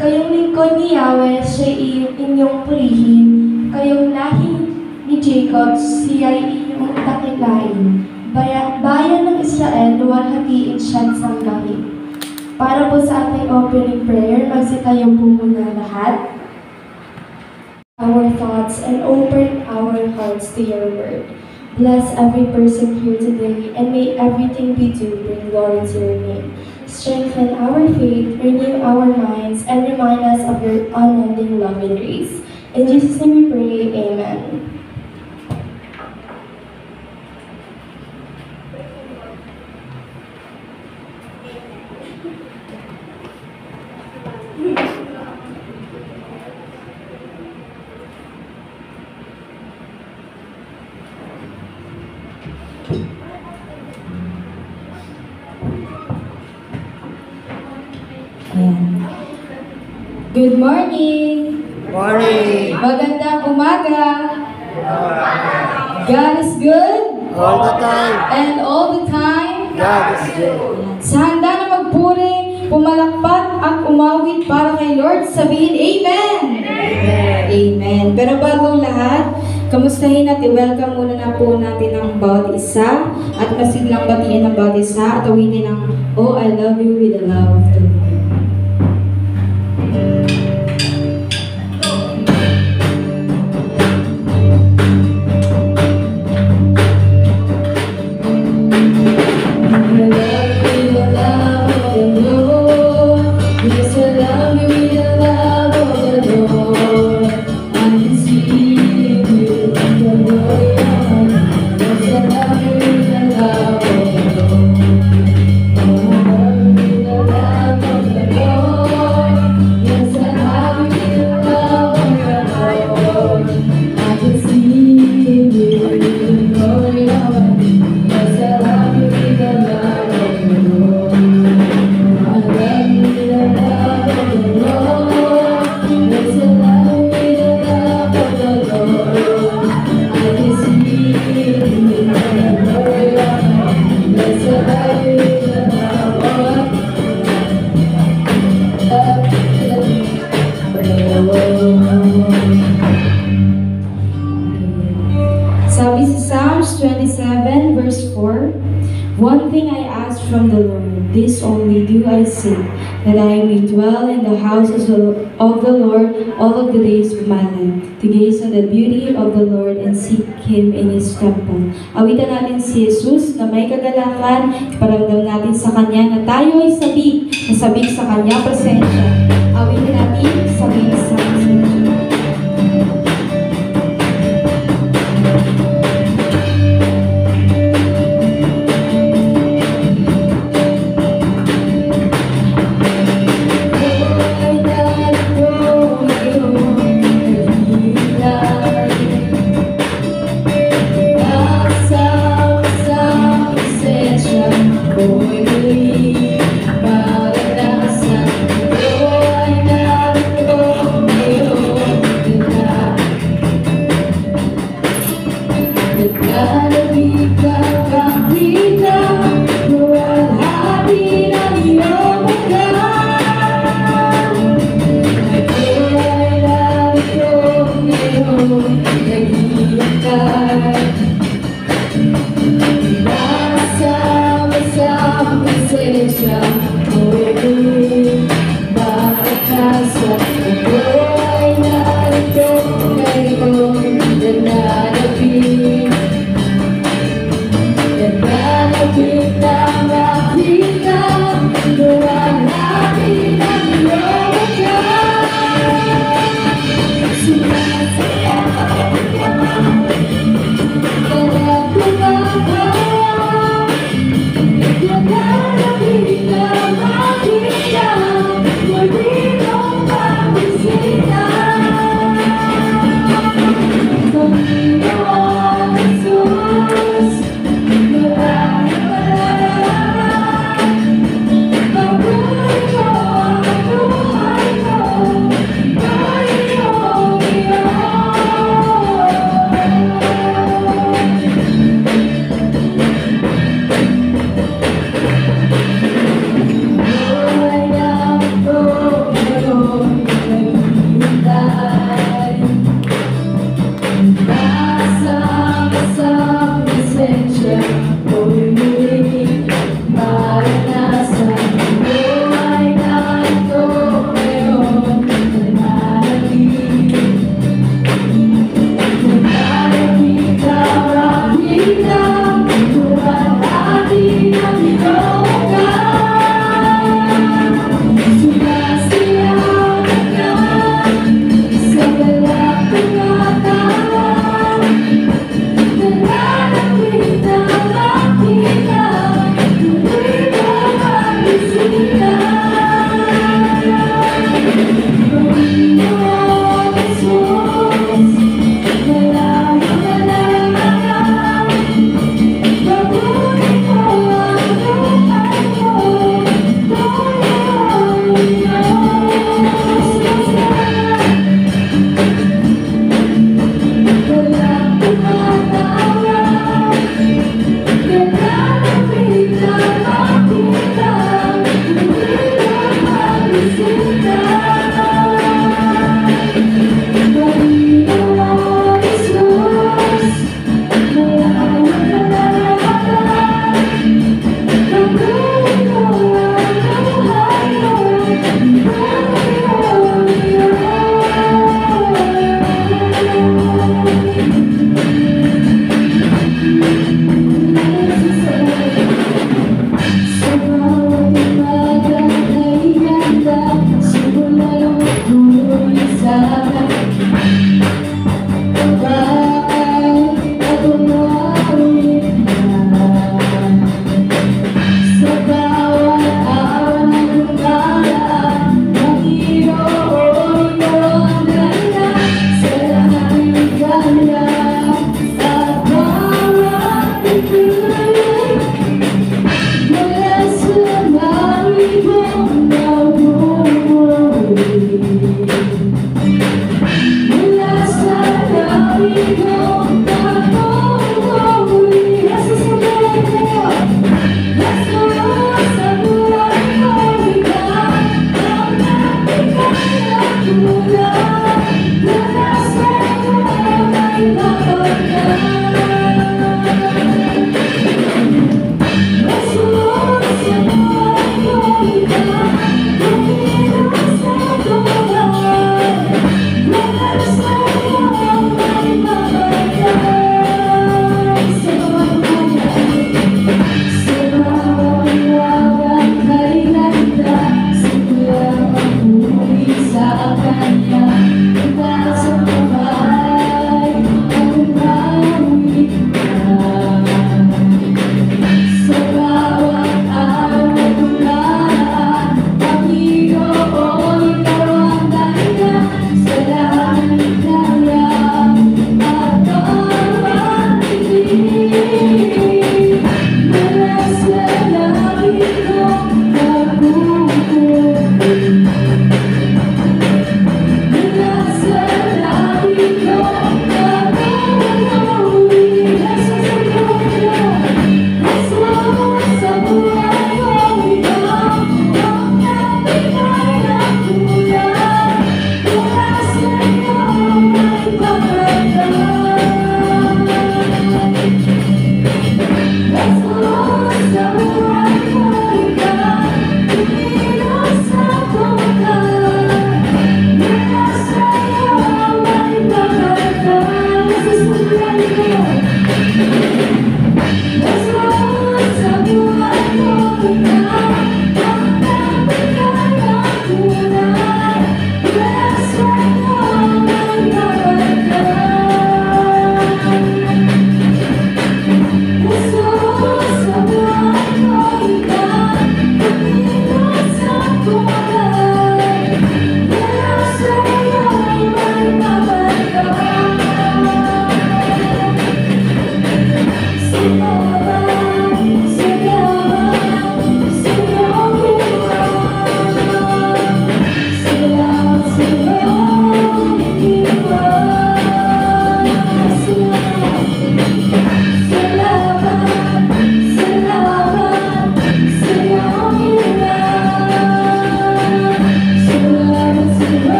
Kayong lingkod ni Yahweh, siya inyong purihin. Kayong lahi ni Jacob, siya inyong takilain. Bayan ng Israel, luwalhatiin siya't sambahin. Para po sa ating opening prayer, magsitayo po muna lahat. Our thoughts and open our hearts to your word. Bless every person here today, and may everything we do bring glory to your name. Strengthen our faith, renew our minds, and remind us of your unending love and grace. In Jesus' name we pray, amen. Good morning! Morning! Magandang umaga! God is good? All the time! And all the time? God is good! Sa handa na magpuri, pumalakpak at umawit para kay Lord, sabihin Amen! Amen! Amen! Pero bagong lahat, kamustahin at i-welcome muna na po natin ang bawat isa at masiglang batiin ng bawat isa at awitin ang Oh, I love you with the love of the Lord. Sabi sa Psalms 27 verse 4, One thing I ask from the Lord, this only do I seek, that I may dwell in the houses of the Lord all of the days of my life, to gaze on the beauty of the Lord and seek Him in His temple. Awitan natin si Jesus na may kagalakan, iparamdam natin sa Kanya na tayo ay sabik sa Kanya presensya. Awitan natin sabik sa presensya. Para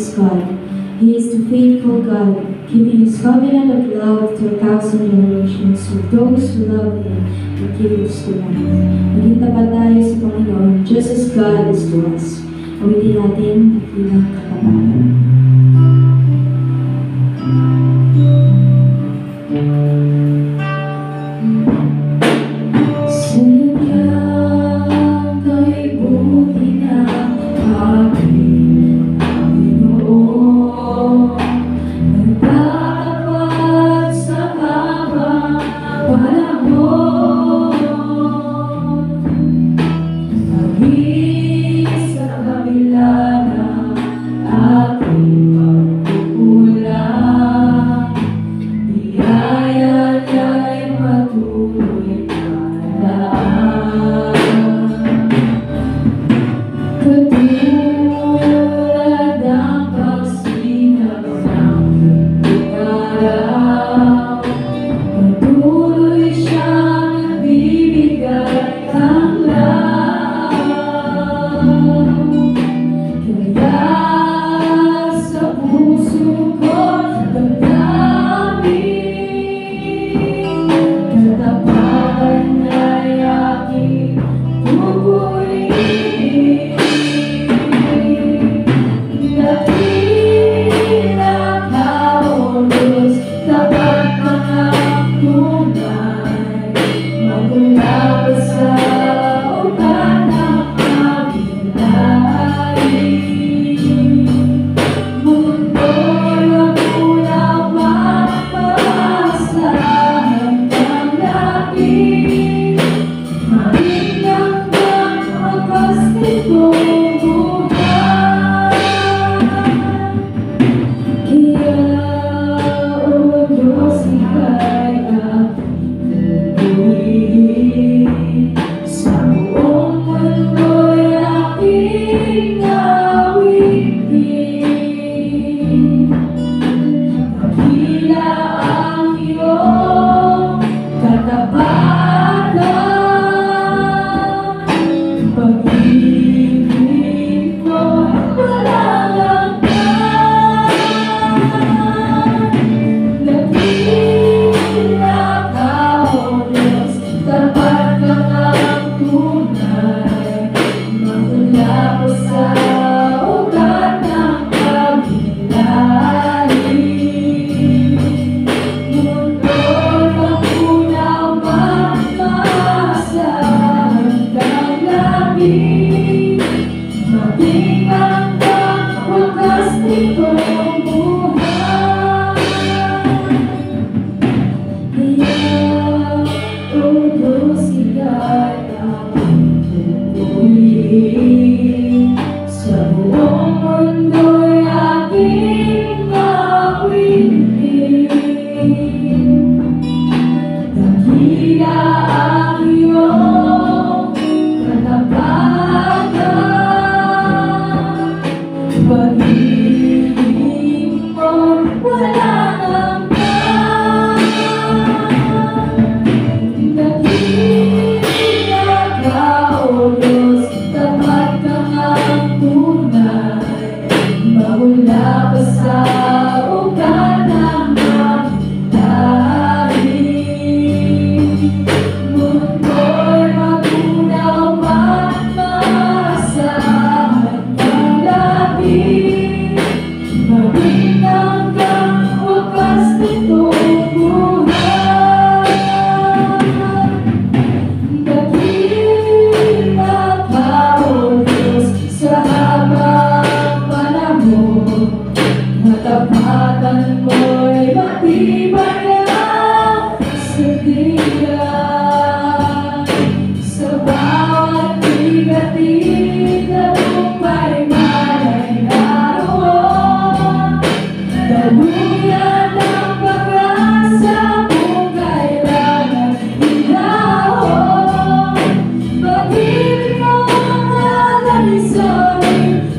is God. He is the faithful God, keeping His covenant of love to 1,000 generations with those who love Him and keep His commands. Maging tapat tayo sa Panginoon, just as God is to us. Awitin natin bilang katapatan.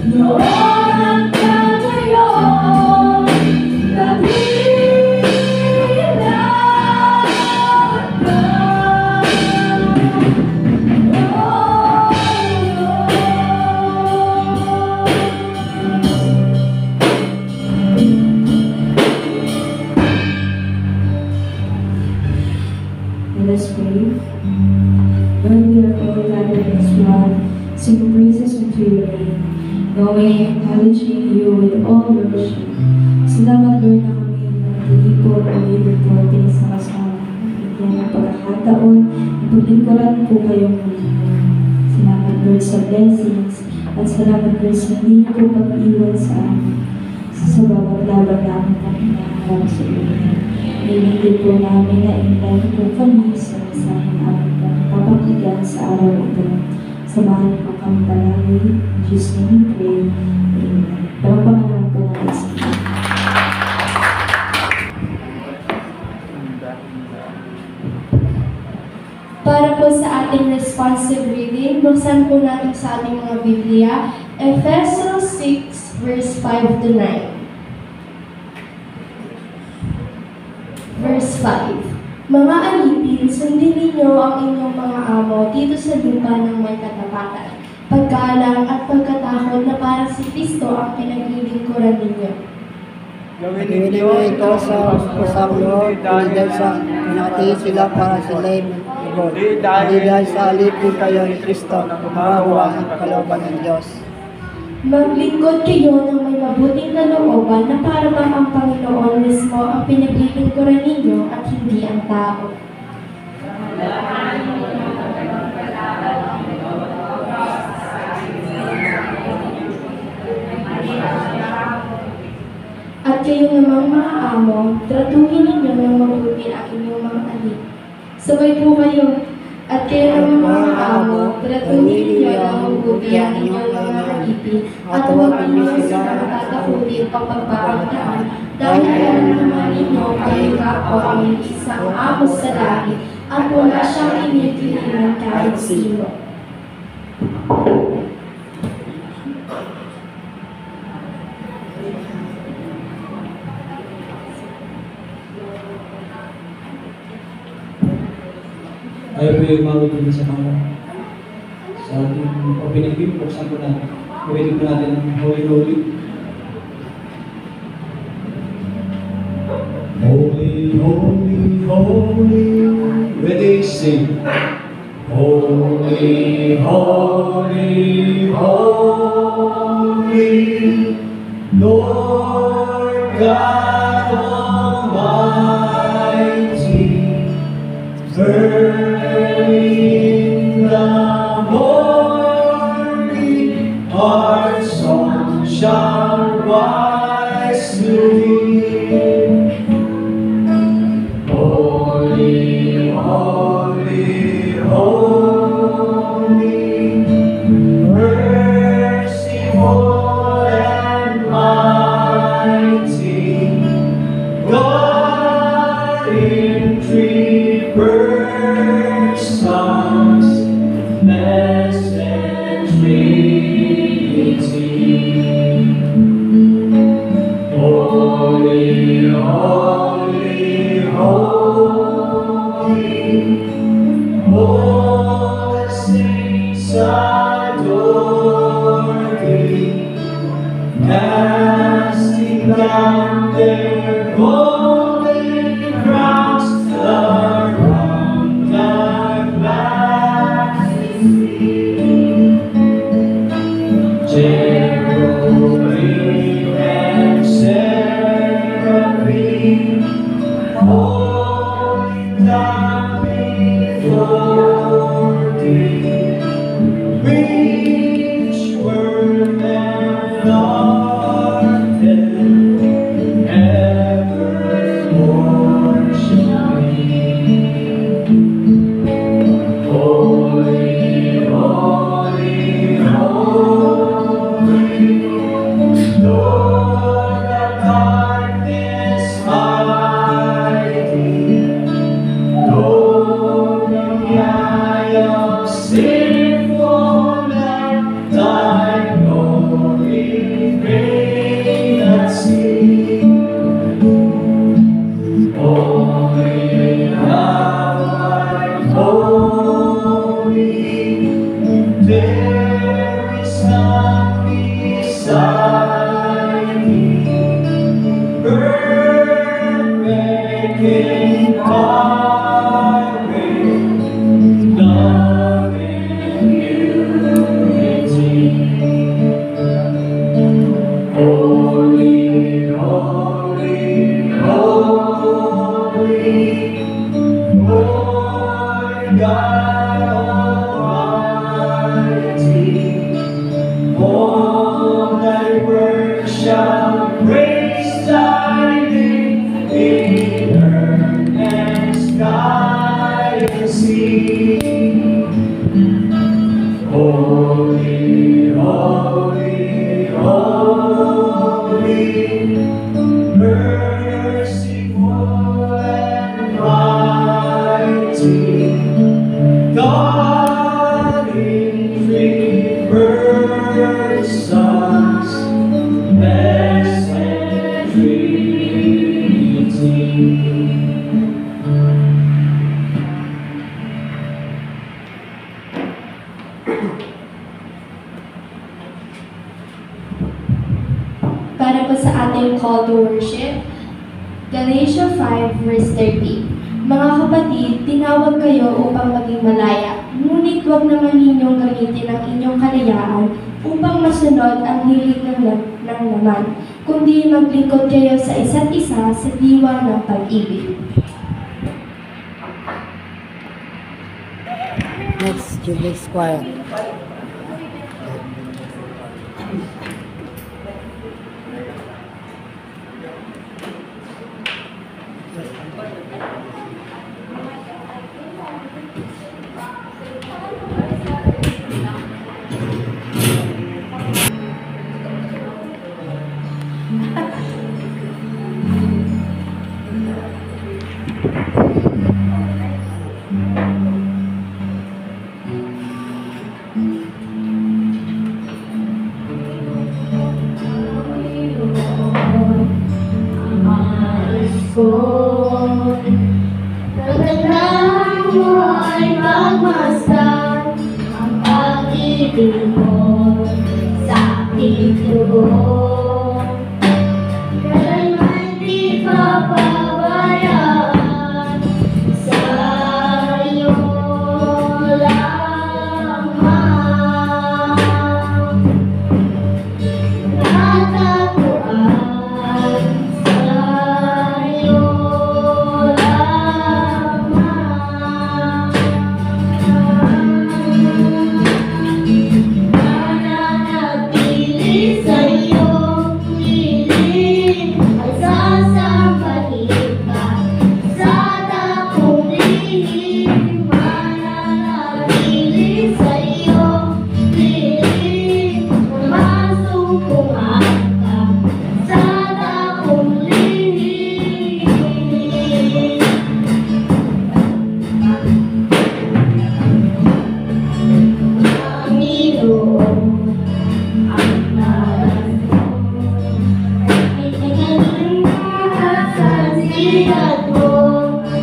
Noon hanggang ngayon, knowing and acknowledging you with all worship. Salamat, Lord, na kami hindi po ulit po pinasama-sama. Bigyan ng pagkakataon, ipaglingkuran po kayong muli. Salamat, Lord, sa blessings, at salamat, Lord, sa hindi po pag-iwan sa amin. Sa bawat laban namin na hinaharap sa inyo. Hindi po namin na inay po kami sa mensahe namin po papakinggan sa araw ito. Samahan po kami palagi. In Jesus' name we pray. Amen. Pagpapanahan po ng isa. Para po sa ating responsive reading, buksan po natin sa ating mga Biblia, Ephesians 6, verse 5 to 9. Verse 5. Mga alipin, sundin ninyo ang inyong mga amo dito sa lupa ng may katapatan, paggalang at pagkatakot na para si Kristo ang pinaglilingkuran ninyo. Gawin ninyo ito sa pusang loob, hindi dahil sa pinakatiis sila para sila ibon. Hindi dahil sa alipin kayo ni Kristo na gumagawa ng kalooban ng Diyos. Maglingkod kayo ng may mabuting kalooban na para ang Panginoon mismo ang pinaglilingkuran ninyo at hindi ang tao. At kayo namang mga amo, tratuhin ninyo ng mabuti ang inyong mga alip. Sabay po kayo. At kayo namang mga amo, tratuhin ninyo ng mabuti ang inyong mga alipin at huwag ninyo sila matatakutin pagpagpapagdaan dahil alam naman ninyo kayo kapwa ang isang amo sa langit at wala siyang inipilihan kahit sino. Tayo po yung mawagin sa mga sa ating opening hymn. Buksan po natin. Gawin po natin ang Holy Holy. Holy, holy, holy, ready, sing. Holy, holy, holy, Lord God Almighty, early in the morning, our song shall rise to thee. Holy, holy, holy, merciful and mighty, God in three persons, blessed Trinity. Holy, holy, holy, all the saints adore thee, casting down their golden crowns around thy majesty. Cherubim and seraphim, falling down before thee, which were and are dead, evermore shall be. Holy, holy, holy, Lord of darkness hiding, Lord of the eye of sinful man, thy glory may not see. Holy, thou art holy, there is none beside thee, perfect in courage, love in unity. merciful and mighty, God in three persons, blessed Trinity. Para po sa ating call to worship, Galatia 5 verse 30. Mga kapatid, tinawag kayo upang maging malaya, ngunit huwag naman ninyong gamitin ang inyong kalayaan upang masunod ang hilig ng laman, kundi maglingkod kayo sa isa't isa sa diwa ng pag-ibig. Next, Jubilee Square. Pagkatapos mo ay magmasdan ang pag-ibig mo sa aking tugon. Kailanman di ka pabayaan sa iyo lamang. Natagpuan sa iyo mananatili sa iyong piling at sasambahin ka sa dakong lihim. Mananatili sa iyong piling masumpungan ka sa dakong lihim. Panginoon, ang narasyon ay naging sa sigat mo,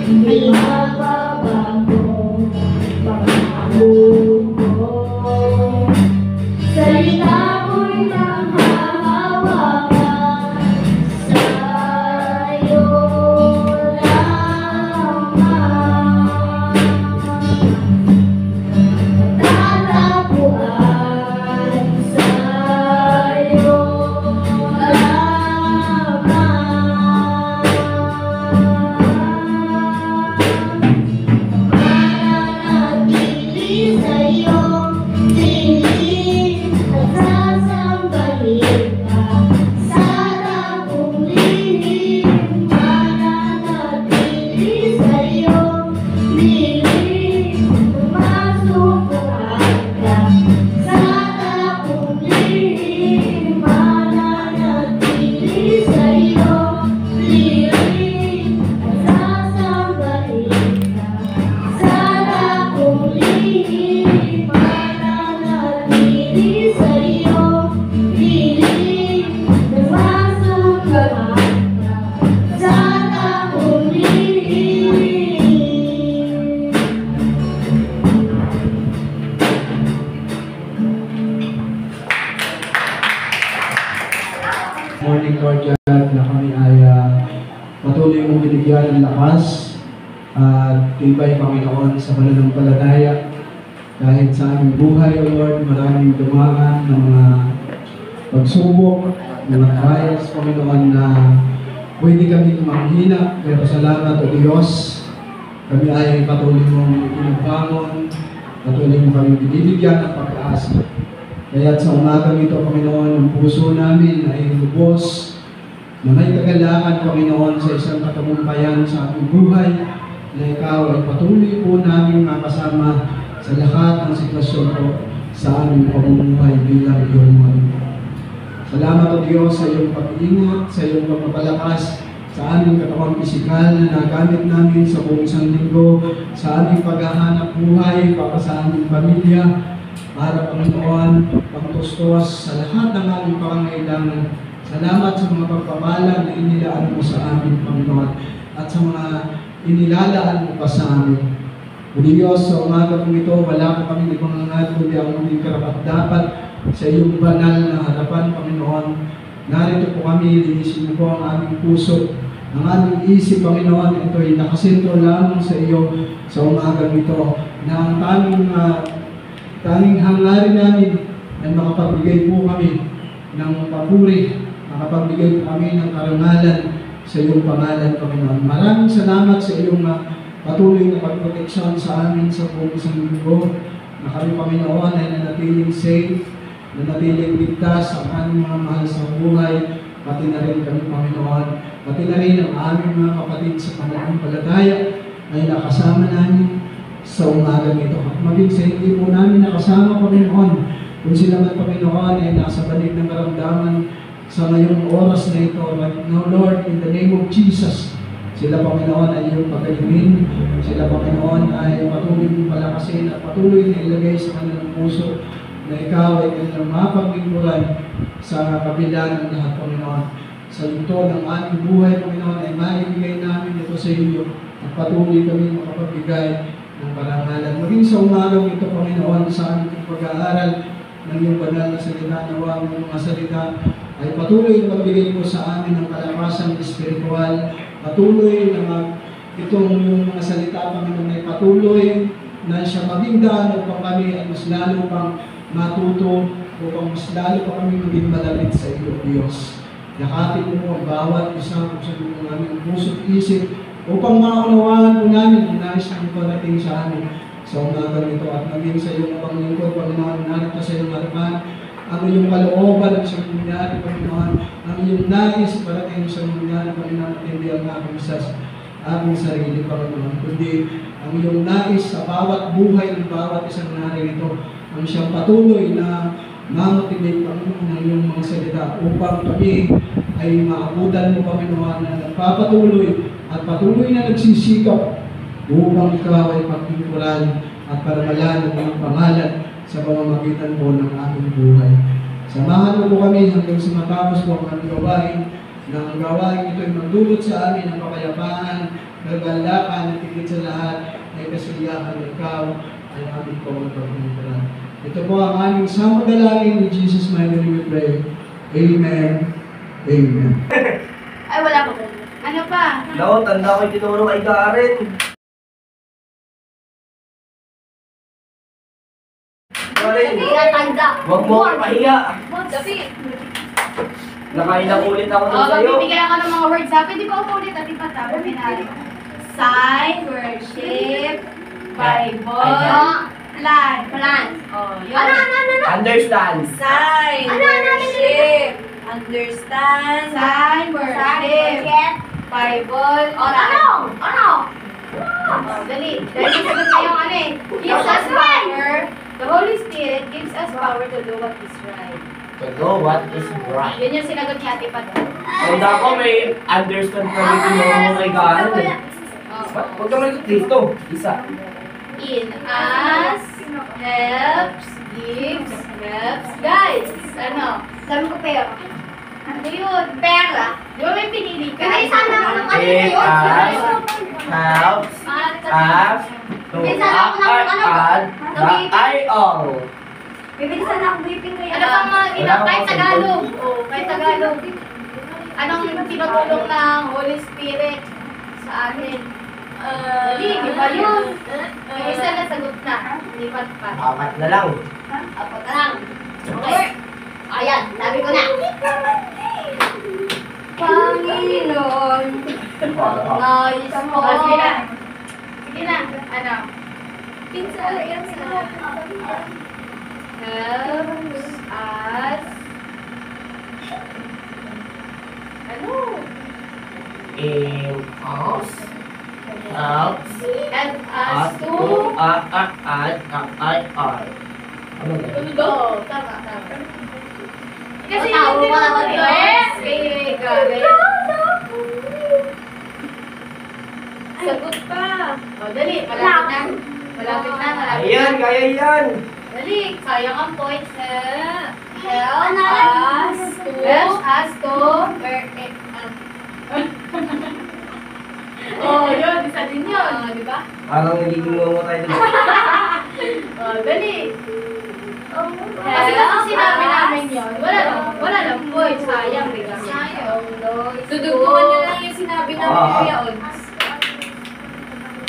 di mababago pangako mo. Salita mo'y nanghahawakan sa iyo lamang. Tatapuan sa iyo mananatili sa iyong piling at sasambahin ka sa dakong lihim. Mananatili sa iyong piling masumpungan ka sa dakong lihim. Mananatili sa iyong piling at sasambahin ka sa dakong lihim. Mananatili sa iyong piling at masumpungan ka sa dakong lihim. Morning, Lord God, na kami ay patuloy mong binigyan ng lakas at tibay, Panginoon, sa pananampalataya. Kahit sa aming buhay, O Lord, maraming dumaan ng mga pagsubok, mga trials, Panginoon, na pwede kami manghina. Pero salamat, O Diyos, kami ay patuloy mong pinabangon, patuloy mo kami binibigyan ng pag-asa. Kaya sa umagang ito, Panginoon, ang puso namin ay lubos na may kagalakan, Panginoon, sa isang katagumpayan sa ating buhay, na Ikaw ay patuloy po namin makasama sa lahat ng sitwasyon po sa aming pamumuhay bilang iyong mga. Salamat o Diyos sa iyong pag-iingat, sa iyong pagpapalakas sa aming katawang pisikal na nagamit namin sa buong isang linggo, sa aming paghahanap buhay para sa aming pamilya, para Panginoon, pangtustos sa lahat ng aming pangangailangan. Salamat sa mga pagpapala na inilaan mo sa amin, Panginoon, at sa mga inilalaan mo pa sa amin. O Diyos, sa umaga kong ito, wala po kami ibang hangad, kundi ang aming karapat-dapat sa iyong banal na harapan, Panginoon. Narito po kami, linisin mo po ang aming puso, ang aming isip, Panginoon. Ito ay nakasentro lamang sa iyo sa umagang ito, na ang tanging hangarin namin ay makapagbigay po kami ng papuri, makapagbigay po kami ng karangalan sa iyong pangalan, Panginoon. Maraming salamat sa iyong patuloy na pagproteksyon sa amin sa buong isang linggo, na kami, Panginoon, ay nanatiling safe, nanatiling ligtas ang aming mga mahal sa buhay, pati na rin kami, Panginoon, pati na rin ang aming mga kapatid sa pananampalataya ay nakasama namin sa umagang ito. At maging sa hindi po namin nakasama, Panginoon, kung sila man, Panginoon, ay nasa balig ng karamdaman sa ngayong oras na ito, right now, Lord, in the name of Jesus, sila, Panginoon, ay iyong pagkalingin. Sila, Panginoon, ay patuloy mong palakasin at patuloy na ilagay sa kanilang puso na ikaw ay kanilang mapaglingkuran sa kabila ng lahat, Panginoon. Sa ito ng aming buhay, Panginoon, ay maibigay namin ito sa iyo at patuloy kami makapagbigay ng parangalan. Maging sa umagang ito, Panginoon, sa aming pag-aaral ng iyong banal na salita, nawa ang mga salita ay patuloy na magbigay po sa amin ng kalakasan espiritual. Patuloy na itong yung mga salita, Panginoon, ay patuloy na siya maging daan upang kami ay mas lalo pang matuto, upang mas lalo pa kami maging malapit sa iyo, Diyos. Yakapin mo ang bawat isa kung sa mga aming puso't isip upang maunawaan po namin ang nais na iparating sa amin sa umagang ito at maging sa iyong panglingkod, Panginoon, narito sa iyong harapan ang iyong kalooban at siyang nangyari, Panginoon, ang iyong nais parating sa nangyari, Panginoon, at hindi ang aming aming sarili, Panginoon, kundi ang iyong nais sa bawat buhay ng bawat isang narito, ang siyang patuloy na mamotivate, Panginoon, ng iyong mga salita upang kami ay maabutan mo, Panginoon, na nagpapatuloy at patuloy na nagsisikap upang ikaw ay pagtungkulan at paramalan ng iyong pangalan sa pamamagitan po ng aming buhay. Samahan mo po kami hanggang sa matapos po ang aming gawain, na ang gawain ito ay magdulot sa amin ng kapayapaan, nagalakan, at higit sa lahat ay kasiyahan ikaw ay aming pagtungkulan. Ito po ang aming samadalangin ni Jesus, my name we pray. Amen. Amen. Ay, wala pa. Ano pa? No, tanda ko yung tinuro kay Garen. Garen, Tanda. huwag mo akong pahiya. Gabi. Nakain na ulit ako nun sa'yo. Magbibigyan ako ng mga words. Sabi, di ba ako ulit? At ipat ako. Sign, worship, Bible, plan. Plan. Oh, yun. Ano? Understand. Sign, worship, understand, sign, worship, Bible, ano? Oh, dali. Dali sagot na yung ano eh. Gives us power. The Holy Spirit gives us power to do what is right. To know what is right. Yun yung sinagot ni Ate Pat. Tanda ko may understand pa rin tinuro kay Garen eh. Huwag ka malikot dito. Isa. In us, helps, gives, helps, guides. Ano? Sabi ko pero. Ano yun? Pera. Di ba may pinili ka? Pinili sana ako ng ano It yun? helps us to add the I all. Bibili sana ako briefing kayo. Ano pang mga ginagawa? Kahit Tagalog. Oo, kahit Tagalog. Anong tinutulong ng Holy Spirit sa atin? Di ba yun? Yung isa na sagot na. Lipat pa. Apat na lang. Apat na lang. Okay. Ayan, sabi ko na. Panginoon, nais mo. Sige na. Sige na. Ano? Pinsa. Helps us. Ano? In us. Helps Help us us to. to add I all. Ano ba? Oo, tama. Kasi yung tinawag ko kay Karen. Sagot pa. O, dali. Malapit na. Malapit na. Malapit na. Ayan, kaya yan. Dali. Sayang ang points. Help us to. Oh, yun. Isa din yun. Di ba? Parang nagiging mo tayo dito. Oh, dali. Kasi kung sinabi namin yun, wala lang points. Sayang, di ba? Sayang. Dudugtungan nyo lang yung sinabi namin, Kuya Odds.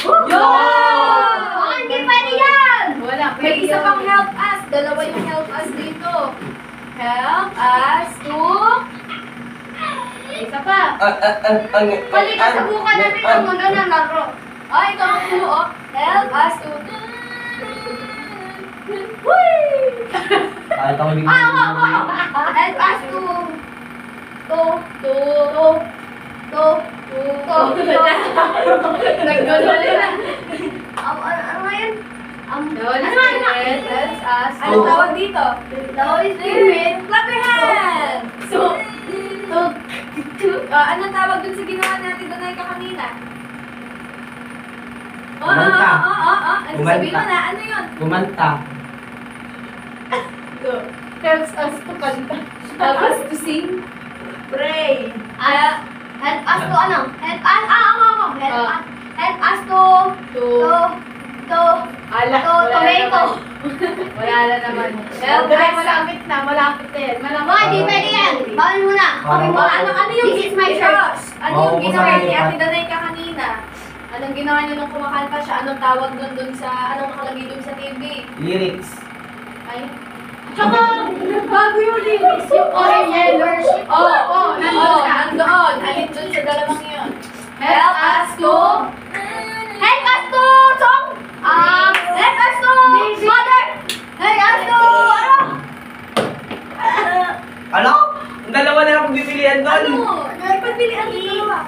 Yun! Oh, hindi pwede yan! Wala, may isa pang help us. Dalawa yung help us dito. Help us to... Isa pa. Palika sa buka natin ang mundo ng laro. Oh, ito ang clue, oh. Help us to... Whee! Kahit ako hindi Help us Nagdodol na. Ano nga yun? The Holy Spirit helps us. Ano tawag dito? The Holy Spirit, clap your hands! Anong tawag dun sa ginawa natin doon ay kanina? Kumanta. Ano sabihin mo na? Ano yun? Kumanta. Helps us to kanta. Help us to sing. Pray. Help us to ano? Help us, help us to tomato. Wala na naman. Help us. Malapit na yan. Di pwede yan. Bawal mo na. Ano yung this is my church? Ano yung ginawa ni Ate Danay ka kanina? Anong ginawa niya nung kumakanta siya? Anong tawag dun sa, anong nakalagay dun sa TV? Lyrics. Ay. Tsaka, bago yung lyrics, yung Oriental worship. Nandoon. Alin dun sa dalawang yun. Help us to song. Help us to mother. Help us to, Ano? Ang dalawa na lang pagpipilian doon. Pagpilian ng dalawa.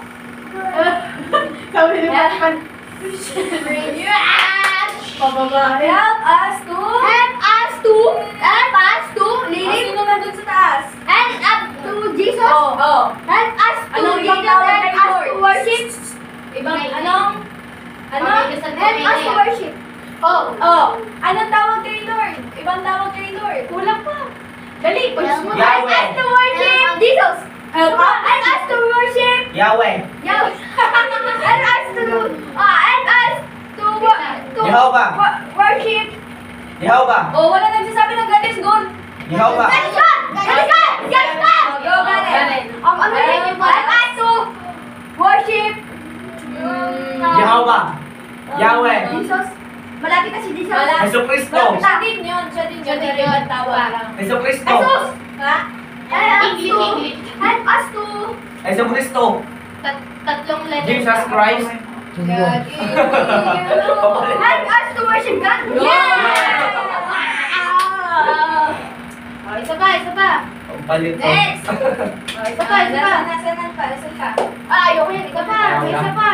Sabi niya, pababa. Help us to live. Sino na dun sa taas? Help us to Jesus. Help us to worship. Anong? Help us to worship. Anong tawag kay Lord? Ibang tawag kay Lord. Kulang pa. Dali, push mo. Help us to worship Jesus. Help us to worship Yahweh. Jehovah. Worship. Jehovah. Wala nagsasabi ng God is good. Jehovah. Yes, God! Go, Galen. Help us to worship Jehovah. Yahweh. Jesus. Malapit na si Jesus. Jesu Cristo. Siya din yun. Ibang tawag lang. Jesu Cristo. Jesus! Ha? English. Help us to... Jesu Cristo. Tatlong letters. Jesus Christ. God is good. Help us to worship God. Yeah! Isa pa. Ang palit ko. Next! Isa pa. Nasaan pa? Ayoko yan. Isa pa.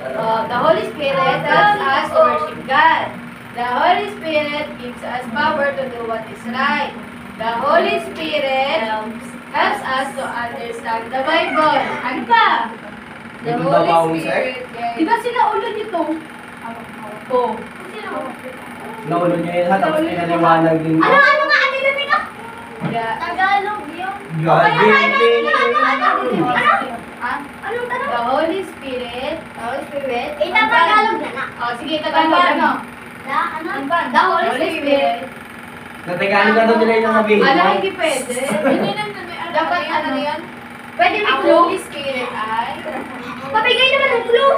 The Holy Spirit helps us to worship God. The Holy Spirit gives us power to do what is right. The Holy Spirit helps us to understand the Bible. Ano pa? The Hindi ba Holy bawang, sir? Spirit. Di ba sila ulo nito? Naulo niya yun ha, tapos pinaliwanag din mo. Ano nga? Ano na nito? Tagalog yun. God willing. Anong tanong? The Holy Spirit. Tagalog na. Sige, Tagalog. Ano? The Holy Spirit. Natagalog na doon nila yung sabihin. Hindi pwede. Dapat ano yan? Pwede may clue? Holy Spirit ay... Pabigay naman ng clue!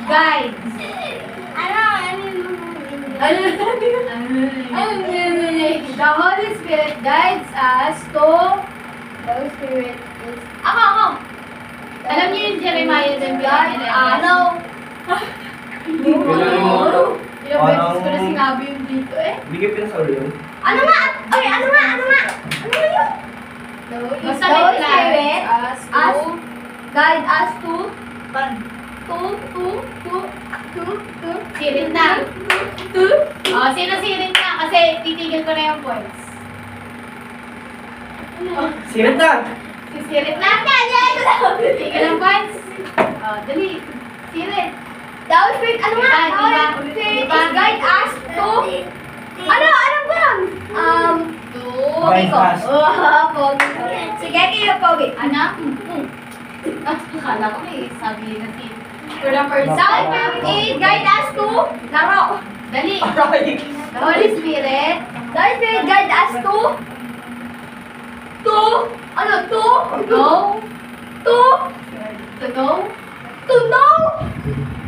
Guides. The Holy Spirit guides us to... The Holy Spirit is... Ako! Alam niyo yung Jeremiah din God? Kailangan mo. Ilang beses ko na sinabi yung dito Hindi kayo pinasauli yun. Ano nga yun? The Holy Spirit guide us to Sirit na. Oh, sino sirit na? Kasi titigil ko na yung points. Sirit na! Sirit na. Tigil ang points. Oh, dali. Sirit. Daw spirit, ano nga? Daw spirit is guide us to... Ano ba yun? Guide us. Pogi. Sige, kayo, Pogi. Anak? Akala ko may sabi na si... For the first Daw spirit is guide us to laro. Dali. Aray! The Holy Spirit. Daw spirit guide us to... Ano? To? Know. To? To know. To know?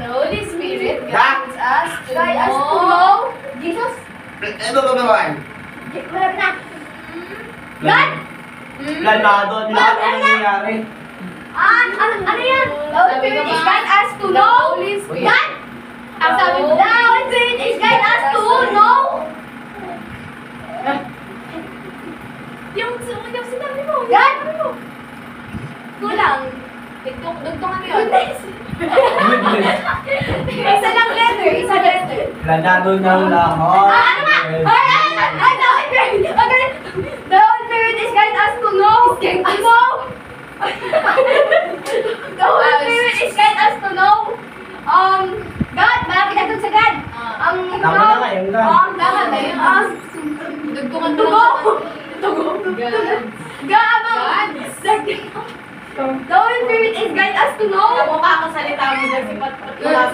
The Holy Spirit guides us to Guide us to know. know? Jesus? Ito ba naman? Malapit na. God? Planado at lahat ang nangyayari. Ano yan? Daw Sabi spirit ko is ba? guide us to The know? Holy Spirit. God? Ang sabi ko, Daw spirit is guide us to know? Yung sinabi mo. God? Kulang. dugtungan mo yun. Isa lang letter. Isa letter. Planado ng lahat. Ay, the Holy Spirit. The Holy Spirit is guide us to know. The Holy Spirit is guide us to know. God, malapit na dun sa God. Tama na nga yun, God. Tama na yun. Dugtungan mo Tugo. lang. God. The Holy Spirit is guide us to know. Kamukha ka salita mo dyan si Patpat. Huwag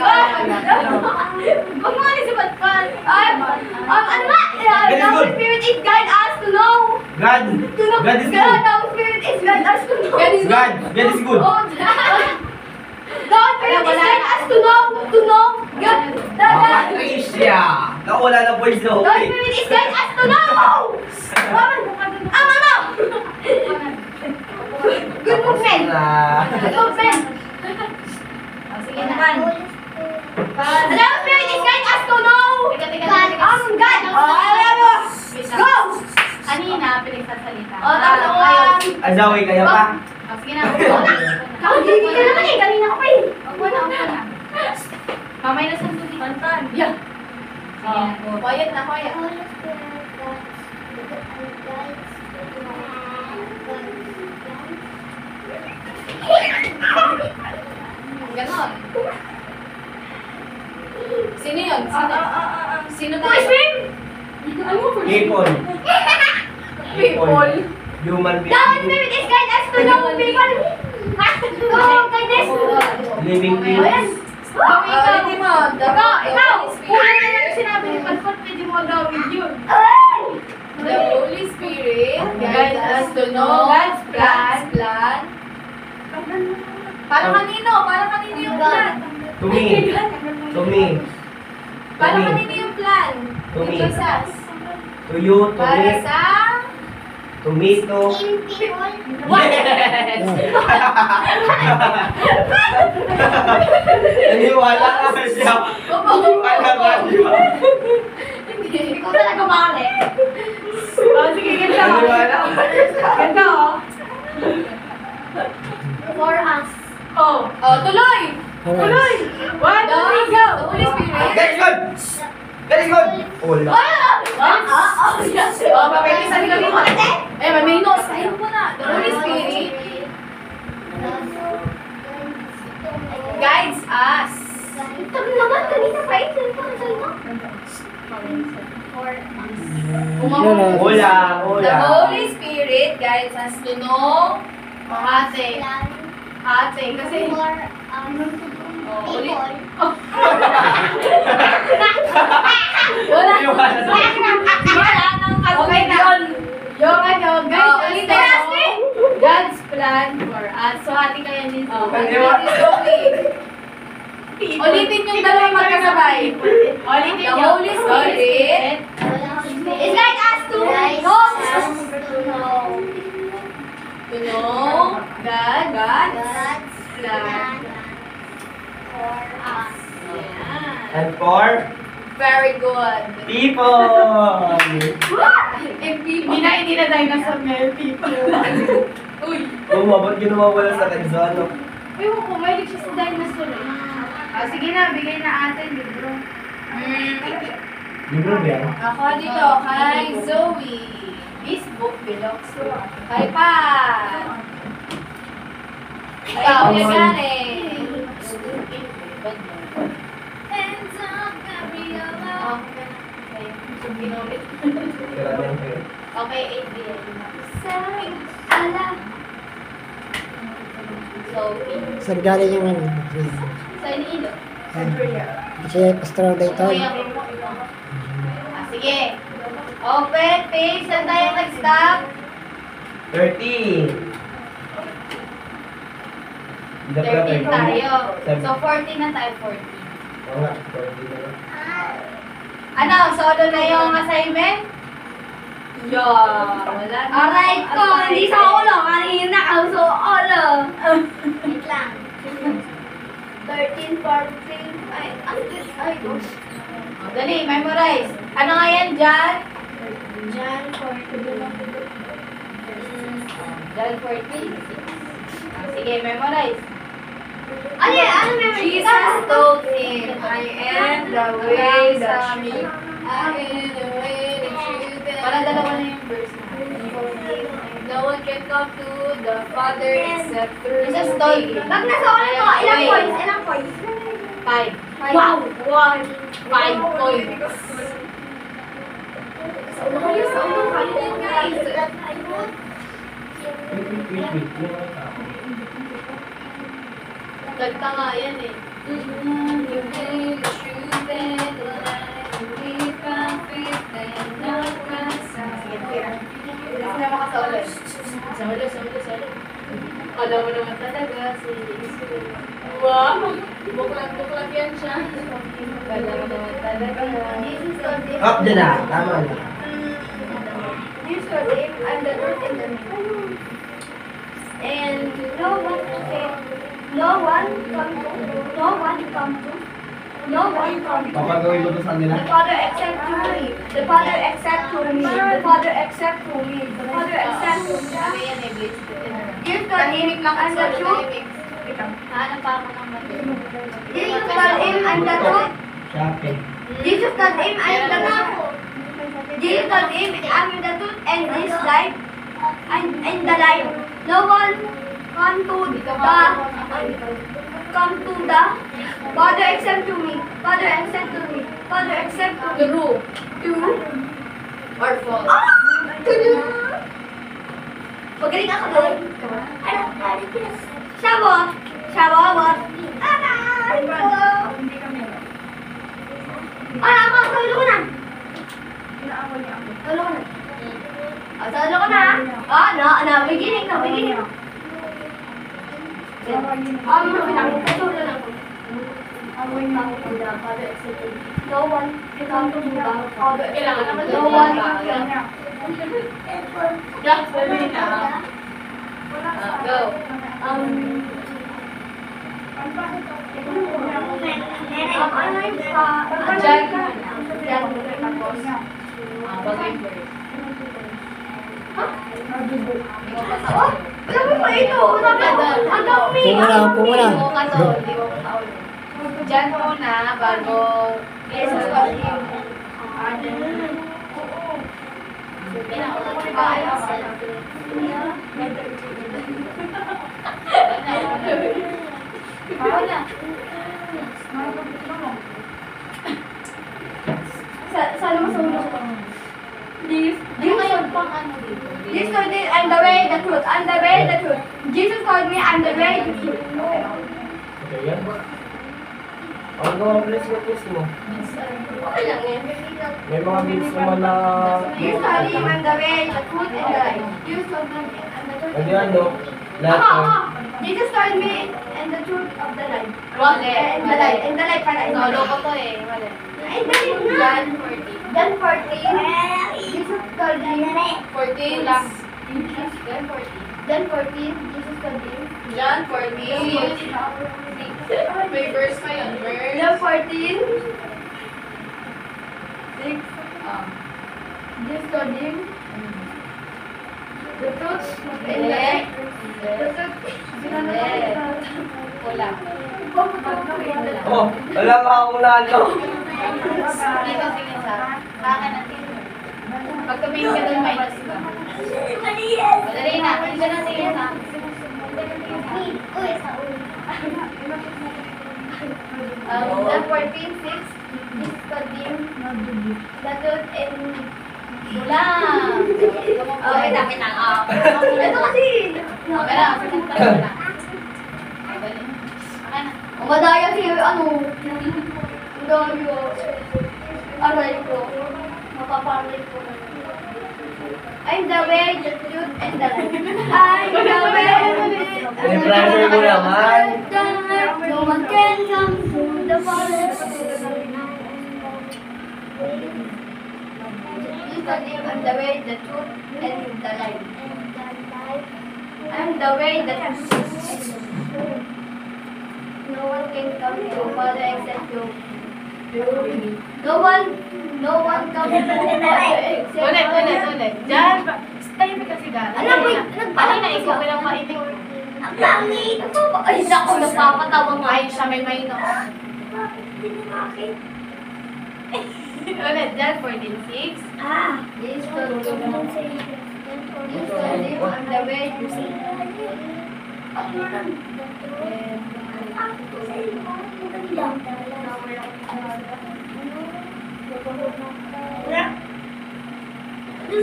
mo nga si Patpat. Ano ba? That is The Holy good. Spirit is guide us to know. God. To know. God is The good. Holy Spirit is guide us to know. God is good. God. God is good. Oh, the Holy Spirit is guide us to know. To know. God. Patricia. Naku, wala na boys na The Holy okay. Spirit is guide us to know. Mama. Good movement. Good movement. Sige na. The Holy Spirit is guide us to know. God. Go. Kanina, pinagsasalita. Azaway kayo pa. Sige na. Nakagigil ka naman eh. Kanina ka pa eh. Huwag mo na. Mamay na sa sulit. Pantan. Yeah. Quiet na, quiet. Ganon. Sino yun? Sino Holy Spirit. People. People. Human The Holy being. Spirit is guide us to know people. Go, guide us. Living beings. Gawin mo. Ikaw. Kulang na lang sinabi ni Patpat, pwede mo gawin yun. Ay! The Holy Spirit guides us to know God's plan. Para kanino? Para kanino yung plan? To me. To me. Para kanino yung plan? To me. Jesus. To you. To Para me. sa... To me. To... Naniwala ka siya. Naniwala ka siya. Hindi ko talaga mali. Sige, ganda. Naniwala ka siya. Ganda, oh. For us. Tuloy! Tuloy! 1, 2, 3, go! The Holy Spirit. That is good. That is good. Wala. Papilisan ka mo. May notes. Ayaw mo na. The Holy Spirit guides us. Tagal naman, kanina pa eh. Sino pa ang salita? Wala. The Wala. Holy Spirit guides us to know hate. Kasi ulit. Wala nang kasi. Okay na. Yung guys, ulit God's plan for us. So, hati kayo ni ulitin yung dalawang magkasabay. Ulitin yung Holy Spirit. It's like us to know. To know God's plan for us. Yan. And for Very good. people. Hindi na dinosaur ngayon, people. Uy. Ba't yun nawawala sa Quezon? Ewan ko, mahilig siya sa dinosaur eh. Sige na, bigay na atin, libro. Libro ba yan? Ako dito, kay Zoe. This book belongs to kay Pat. Ikaw, yung galing. Okay, 8 Zoe. Saan galing yung ano? Sa Iloilo. Si Pastor dito. Sige. Open page. Saan tayo nag-stop? 13. 13 tayo. So, 14 na tayo. 14. Oo nga, 14 na lang. Ano? Solo na yung assignment? Yeah. Wala na. Alright ko, hindi sa ulo. Kanina ka sa ulo. Wait lang. 13, 14, ay, Dali, memorize. Ano nga yan, John? John 14. John 14. Sige, memorize. Ano yan? Ano memory? Jesus told him, I am the way, the truth. Para dalawa na yung verse na. No one can come to the Father except through Jesus told him. Pag nasa ulo ko, ilang points? Ilang points? 5. Wow! 5 points. Sa ulo kayo, sa ulo kayo, guys. Wait. Gagta nga yan eh. You made the truth and the light. We found faith and not myself. Sige, tira. Bilis na makasaulo. Saulo. Alam mo naman talaga si Jesus. Wow! Buklat yan siya. Alam mo naman talaga. Jesus told him. Up dyan na. Tama na. Jesus told him, I'm the truth and the light. And no one come to Papagawin mo to sa nila? the Father except to me. The Father except to me. The Father except to me. The Father except to me. Sabi yan eh, Blitz. Jesus told him, I'm the truth. Hanap pa ako ng mali. Jesus told him, I'm the truth. Shopping. Jesus told him, I'm the truth. Jesus told him, I'm the truth and this life and the life. No one come to the Father except to me. Father except to me. Father except to me. True. Or false. True. Magaling ako doon. Sabot. Sabot. Aray ko. Ako. Solo ko na. Solo ko na. Solo ko na. Beginning. Solo na ako. No one can come to the Father. Kailangan naman No one can. Yeah, sabi na. Go. Ano yung Bagay first. Oh, sabi mo ito. Ang dami. Upo muna. Diyan muna bago Jesus was him. Sana masulong ko. This pang ano dito? Jesus told me, I'm the way, the truth. I'm the way, the truth. Jesus told me, I'm the way, the truth. Okay, yan. Ang gawa please mo. Okay lang yan. May mga bits naman na... Jesus told me, I'm the way, the truth, and the life. Jesus told me, I'm the truth. Ano yan, no? Lahat Ako. ng... Jesus told me, and the truth of the life. Mali. And the life. And the life pala. Solo ko to eh. Mali. Ay, dali na. John 14. John 14. Jesus told me. 14 lang. John 14. John 14. Jesus told me. John 14. May verse pa yun. Verse. John 14. 6. Jesus told him. The truth and the life. The truth. Wala. Oh, wala makakulaan to. Dito tingin sa akin ang tingin. Pag tumingin ka doon, minus ka. Madali na. Hindi ka na tingin ha. The 14-6 is Kadim, Datot, and Wala. Okay, dapat lang. Ito kasi. Okay na. Sige na. Madali. Okay na. Madaya si ano. Dayo. Aray ko. Mapaparay ko. I'm the way, the truth, and the life. I'm the way. May pressure mo naman. No one can come to the forest. I'm the way, the truth, and the life. I'm the way, the truth. No one can come to Father except you. No one comes to Father except Ulit. Diyan. Tayo may kasi gano'n. Alam mo, Bakit na ikaw bilang maitik? ang pangit. Ay, naku, napapatawa mo. Ay, siya may may no. Ulit. Diyan. 14-6. This is on the way to see.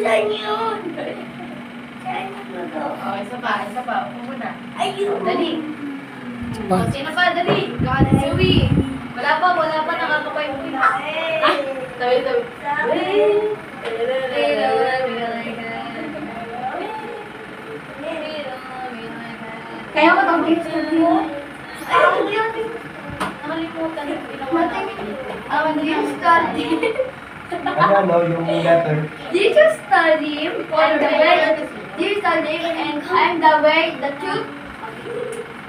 Saan yun? Oh, isa pa. Upo muna. Ayun. Dali. Oh, sino pa? Dali. Suwi. Wala pa. Nakakapay mo. Ay, tabi. Kaya ko itong gift mo. Ay, ang Nakalimutan. gift study. Ano, yung letter. Did you study and the way? Did you study and I'm the way, the truth?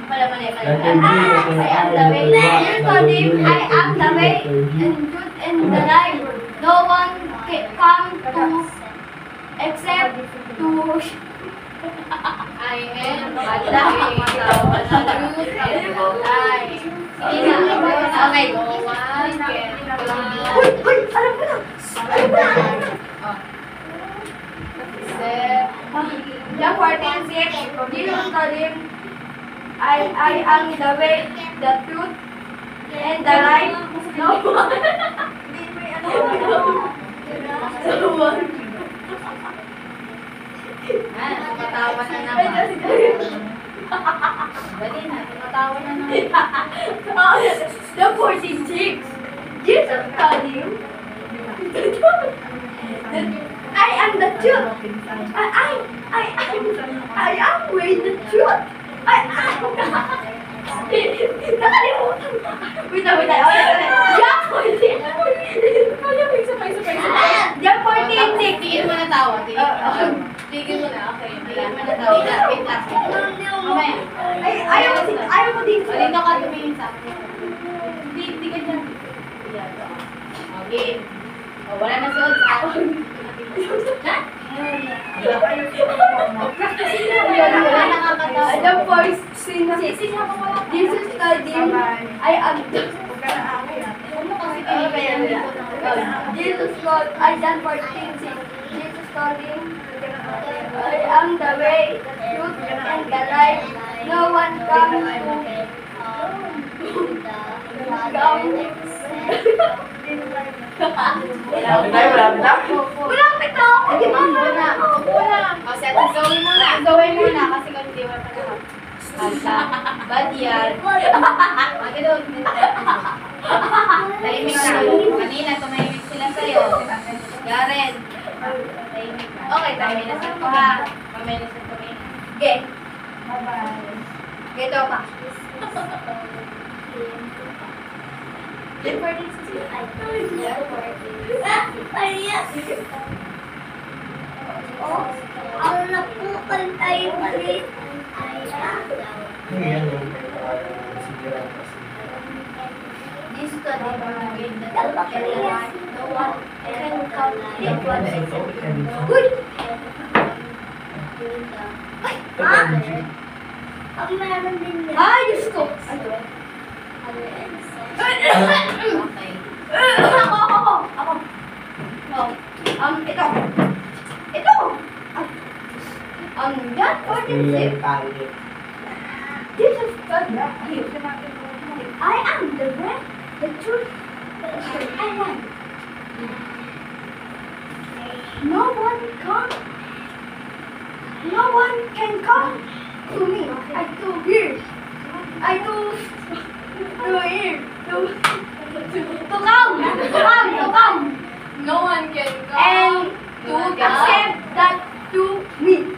Mali. I am the way. Did you study? I am the way and truth and the life. No one can come to except to. I am the truth and the life. Okay. No one can Uy, alam ko na. John 14:6. Did you study? I am the way, the truth, and the life. No one. Tumatawa na naman. Dali na, tumatawa na naman. The 46. Jesus told you. I am the truth. I am with the truth. Nakalimutan. Wait. John 14. John 14:6. Tigil mo na tawa. Tigil mo na. Okay. Tigil mo na tawa. Wait lang. Mamaya. Ayaw mo dito. Dito ka tumingin sa akin. Hindi ka dyan. Okay. O, wala na si Od sa akin. Wala nakakatawa. The voice Jesus told him, I am the Jesus told, I John 14:6. Jesus told him, I am the way, the truth, and the life. No one comes Malapit na? Malapit na ako, di ba? O, set ang Zoe muna. Zoe muna kasi kung hindi mo pa na. Asa. Bad yan. Maganoon. Tahimik na. Kanina, tumahimik sila sa'yo. Garen. Tahimik na. Okay, tahimik na sa'yo ha. Mamaya sa tumingin. Okay. Geto ka. Ang napukal tayo mali. Yan. This study with the everyone, no one can come Good! Ay! Ang meron din yan. Ay, Diyos ko! Ano? Ako. Ito. John 14:6. Jesus told you, I am the way, the truth, and life. No one can come to me. I to here. I to here. To come. No one can come. And to accept that to me.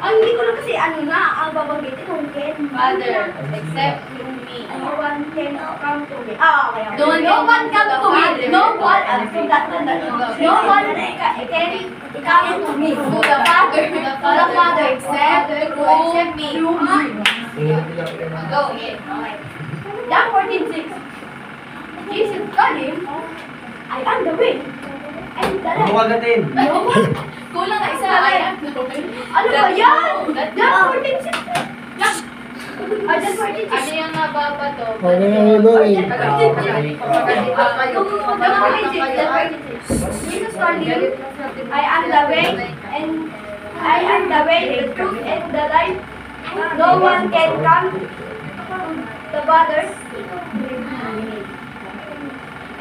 Hindi ko na kasi ang babanggitin kung can. Father, except you me. No one can come to me. Okay. No one No one can come to come me. to the No one, Father. no one can come to me. To the Father, The Father, except through me. Go. Okay. John 14:6. Jesus told him, I am the way and the Ano life. kagatin? No one. Kulang na isa. I am the way. Ano ba yan? John 14:6. John 14:6. Ano yung nababato? Ano yung gawin? Jesus told him, I am the way and I am the way, the truth, and the life. No one can come to the Father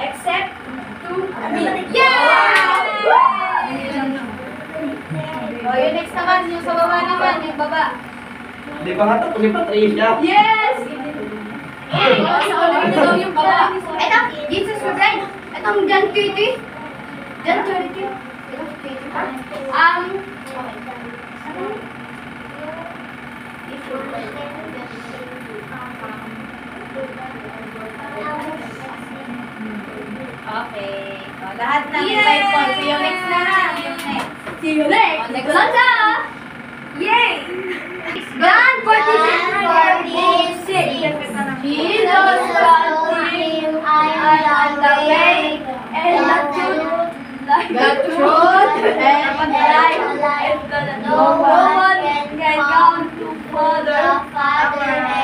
except to me. Yeah! Oh, yung next naman, yung sa baba naman, yung baba. Di ba nga ito? Kung Patricia. Yes! Sa ulo daw yung baba. Ito, Jesus replied. Itong John 20. John 20. Okay. Oh, lahat ng Yay! 5 points. So, yung next na. Yung next. See you next. Oh, next. Lansa! Yay! John 46. Jesus told him, I am the way and the truth, and the life, and no one can come to Father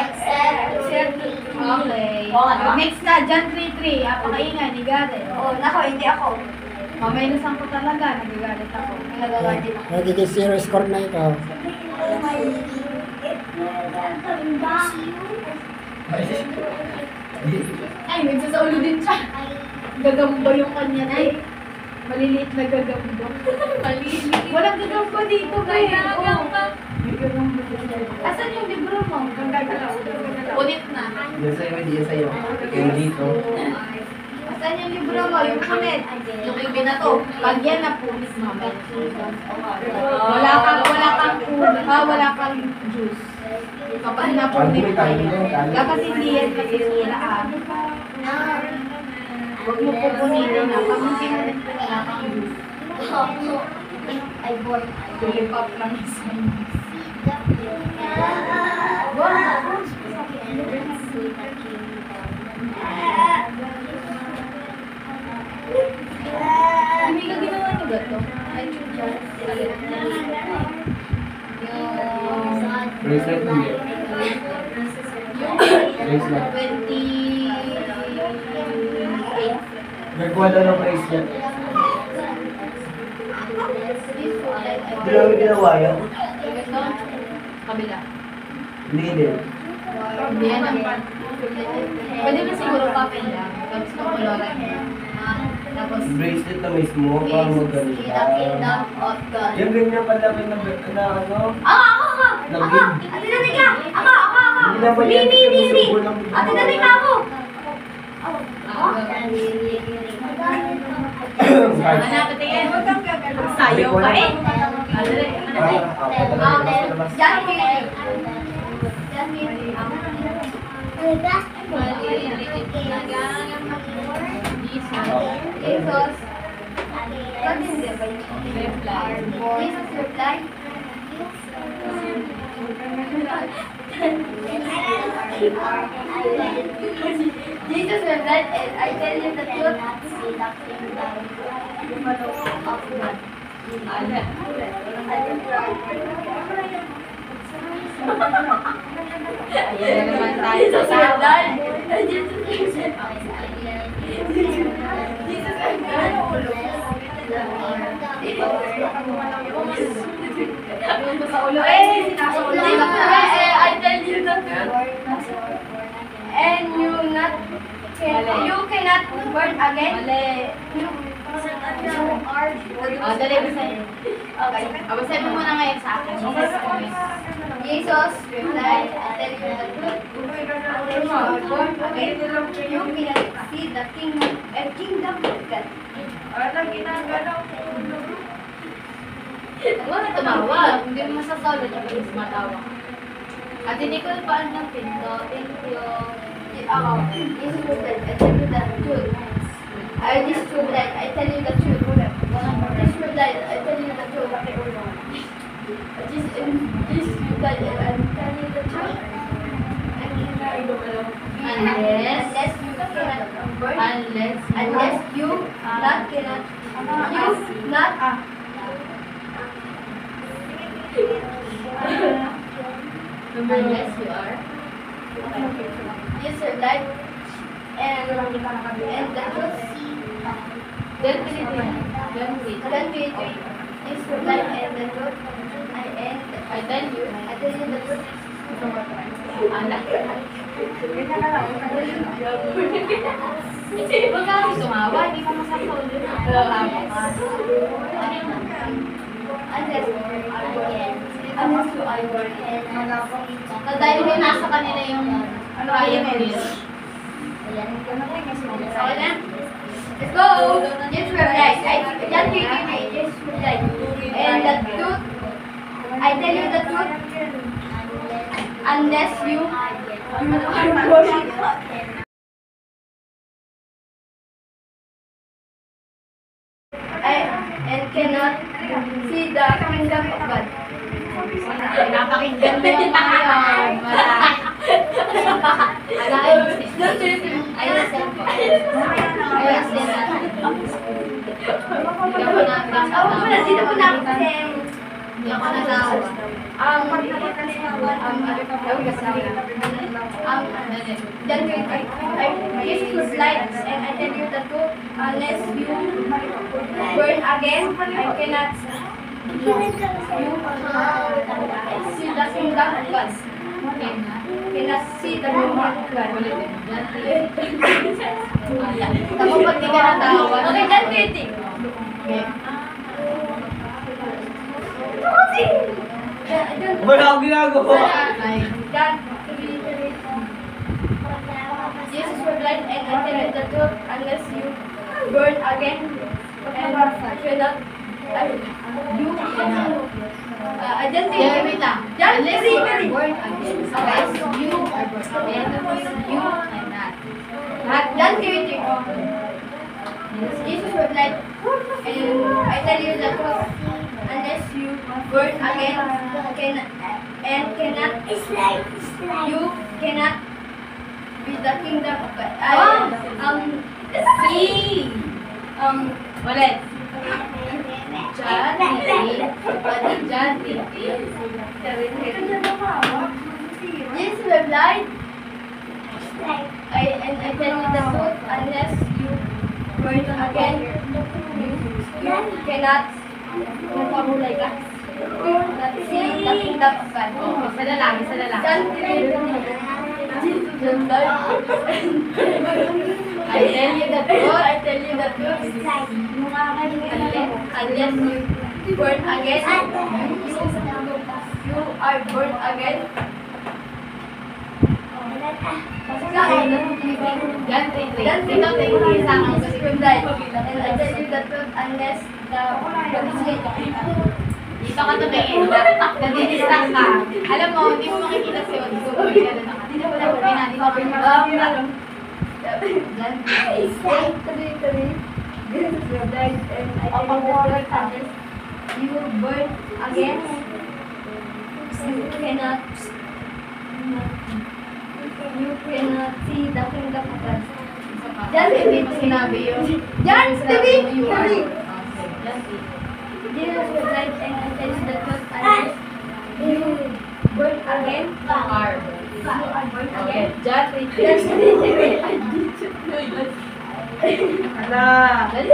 except me. Okay. Oh, Next na, John 3:3. Apakaingay, nigalit. Oh, nako, hindi ako. Mamainasan ko talaga, nagigalit ako. Nagawa din ako. Nagiging zero score na ito. Ay, nagsasaulo din siya. Gagamba yung kanya na eh. Maliliit na gagamba. Maliliit. Walang gagamba dito, kaya gagamba. Asan yung libro mo? Punit na. Diyan sa'yo, hindi yan sa'yo. Yung dito. Asan yung libro mo? Yung punit. Yung ibinato. Pag yan na punit, mama. Wala kang juice. Kapag na punit tayo. Dapat hindi yan masisira ah. Huwag mo pupunitin na. Pag hindi mo wala kang juice. Tulipap lang isa. Hindi ka ginawa niyo ba ito? Bracelet mo. Bracelet. 28. Nagkuha daw ng bracelet. Hindi namin ginawa yan. Ito, kabila. Hindi din. Hindi yan naman. Pwede na siguro papel lang. Tapos makoloran niya. Tapos, Bracelet na mismo, para maganda. of God. Yung ganyan palaki na ano? Ako! Nag-game. Ate Danica! Ako! Hindi naman yan. Sumusubo lang. Ate Danica ako! anak, patingin. Sayaw ka eh. Adali. John 15. Jesus. Jesus replied. Jesus replied, and I tell you the truth. Ayan na naman tayo sa sama. Sa ulo sinasa ulo. I tell you the truth. And you cannot burn again. Dali, basahin. Okay. Basahin mo muna ngayon sa akin. Jesus replied, I tell you the truth. Unless you are born again, you cannot see the kingdom of God. Huwag na tumawa. Hindi mo masasolo niya pag matawa. At hindi ko paan ng pinto. Thank you. Jesus replied, I tell you the truth. Jesus replied, I tell you the truth. Jesus replied, I tell you the truth. Jesus replied, I tell you the truth. Unless you are. Yes, sir, life and the truth. Then is for life and the truth. I tell you the truth. Anak. Huwag ka kasi tumawa. Hindi ka masasolo. Unless you are born again. Dahil din nasa kanila yung kaya nila. Okay na? Let's go! Yes, we're right. Yes, we're right. And the truth, I tell you the truth, unless you are born and cannot see the kingdom of God. Napakinggan mo yung mga yun. Ayos yan po. Ayos yan. Hindi ako natawa. Dito po na kasi Hindi ako natawa. Jesus was light, and I tell you the truth, unless you burn again, I cannot see the kingdom of God. Cannot see the kingdom of God. Tapos pag di ka natawa. Okay, John 20. Wala akong ginagawa. John 3. Jesus was light, and I tell you the truth, unless you burn again, and cannot. John 3. Wait lang. John Unless 3. you are born again. Unless you are born again. You cannot. John 3. Jesus was light, and I tell you the truth, unless you burn again, you cannot be the kingdom of God. See. Ulit. John 3. John 3. Jesus was light, and I tell you the truth, unless you burn again, you cannot see the kingdom of God. Isa na lang. John 3. Jesus was light. I tell you the truth. I tell you the truth. Unless you burn again, you are born again. John 3. Dito tingin sa akin kasi kung dahil. And I tell you the truth, unless the Dito ka tumingin. Nadidistract ka. Alam mo, hindi mo makikita si Wag. Dito ko lang natin. You burn again. You cannot see the kingdom of God. John 3. Hindi mo sinabi yun. John 3. John 3. Jesus will die and I tell you the truth unless you born again. Are. You are born Okay. again. John 3:3. Ala! Dali!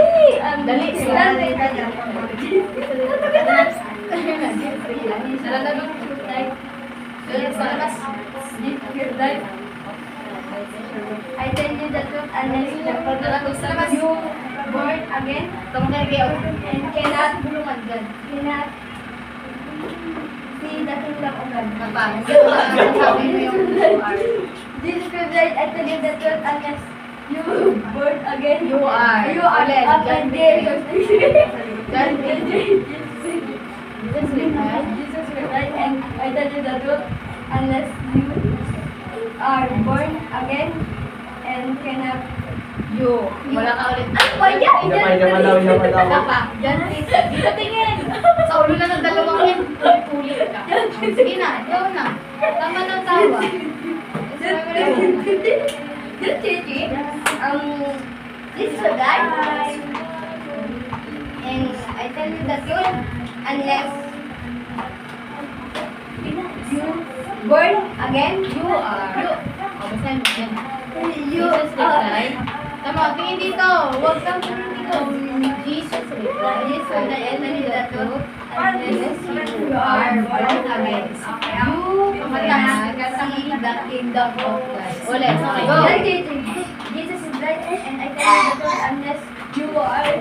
Dali! I tell you the truth unless you born again and cannot see the kingdom of God. Jesus will die. I tell you the truth unless you born again. You are. up and there. Jesus will die. Jesus will die and I tell you the truth unless you are born again and cannot. Wala ka ulit. Yaman daw. Wala pa. John 3. Dito tingin. Sa ulo na ng dalawang yan. Ulit ka. Sige na. Ikaw na. Tama ng tawa. This will die and I tell you the truth unless you born again. You are. Basahin mo yan. You Jesus will die. Tama, tingin dito. Huwag kang tingin dito. Jesus will die. This will die and tell you the truth unless You are born again. You cannot see the kingdom of God. Ulit. Okay, go. Jesus is dead and I tell you the truth unless you are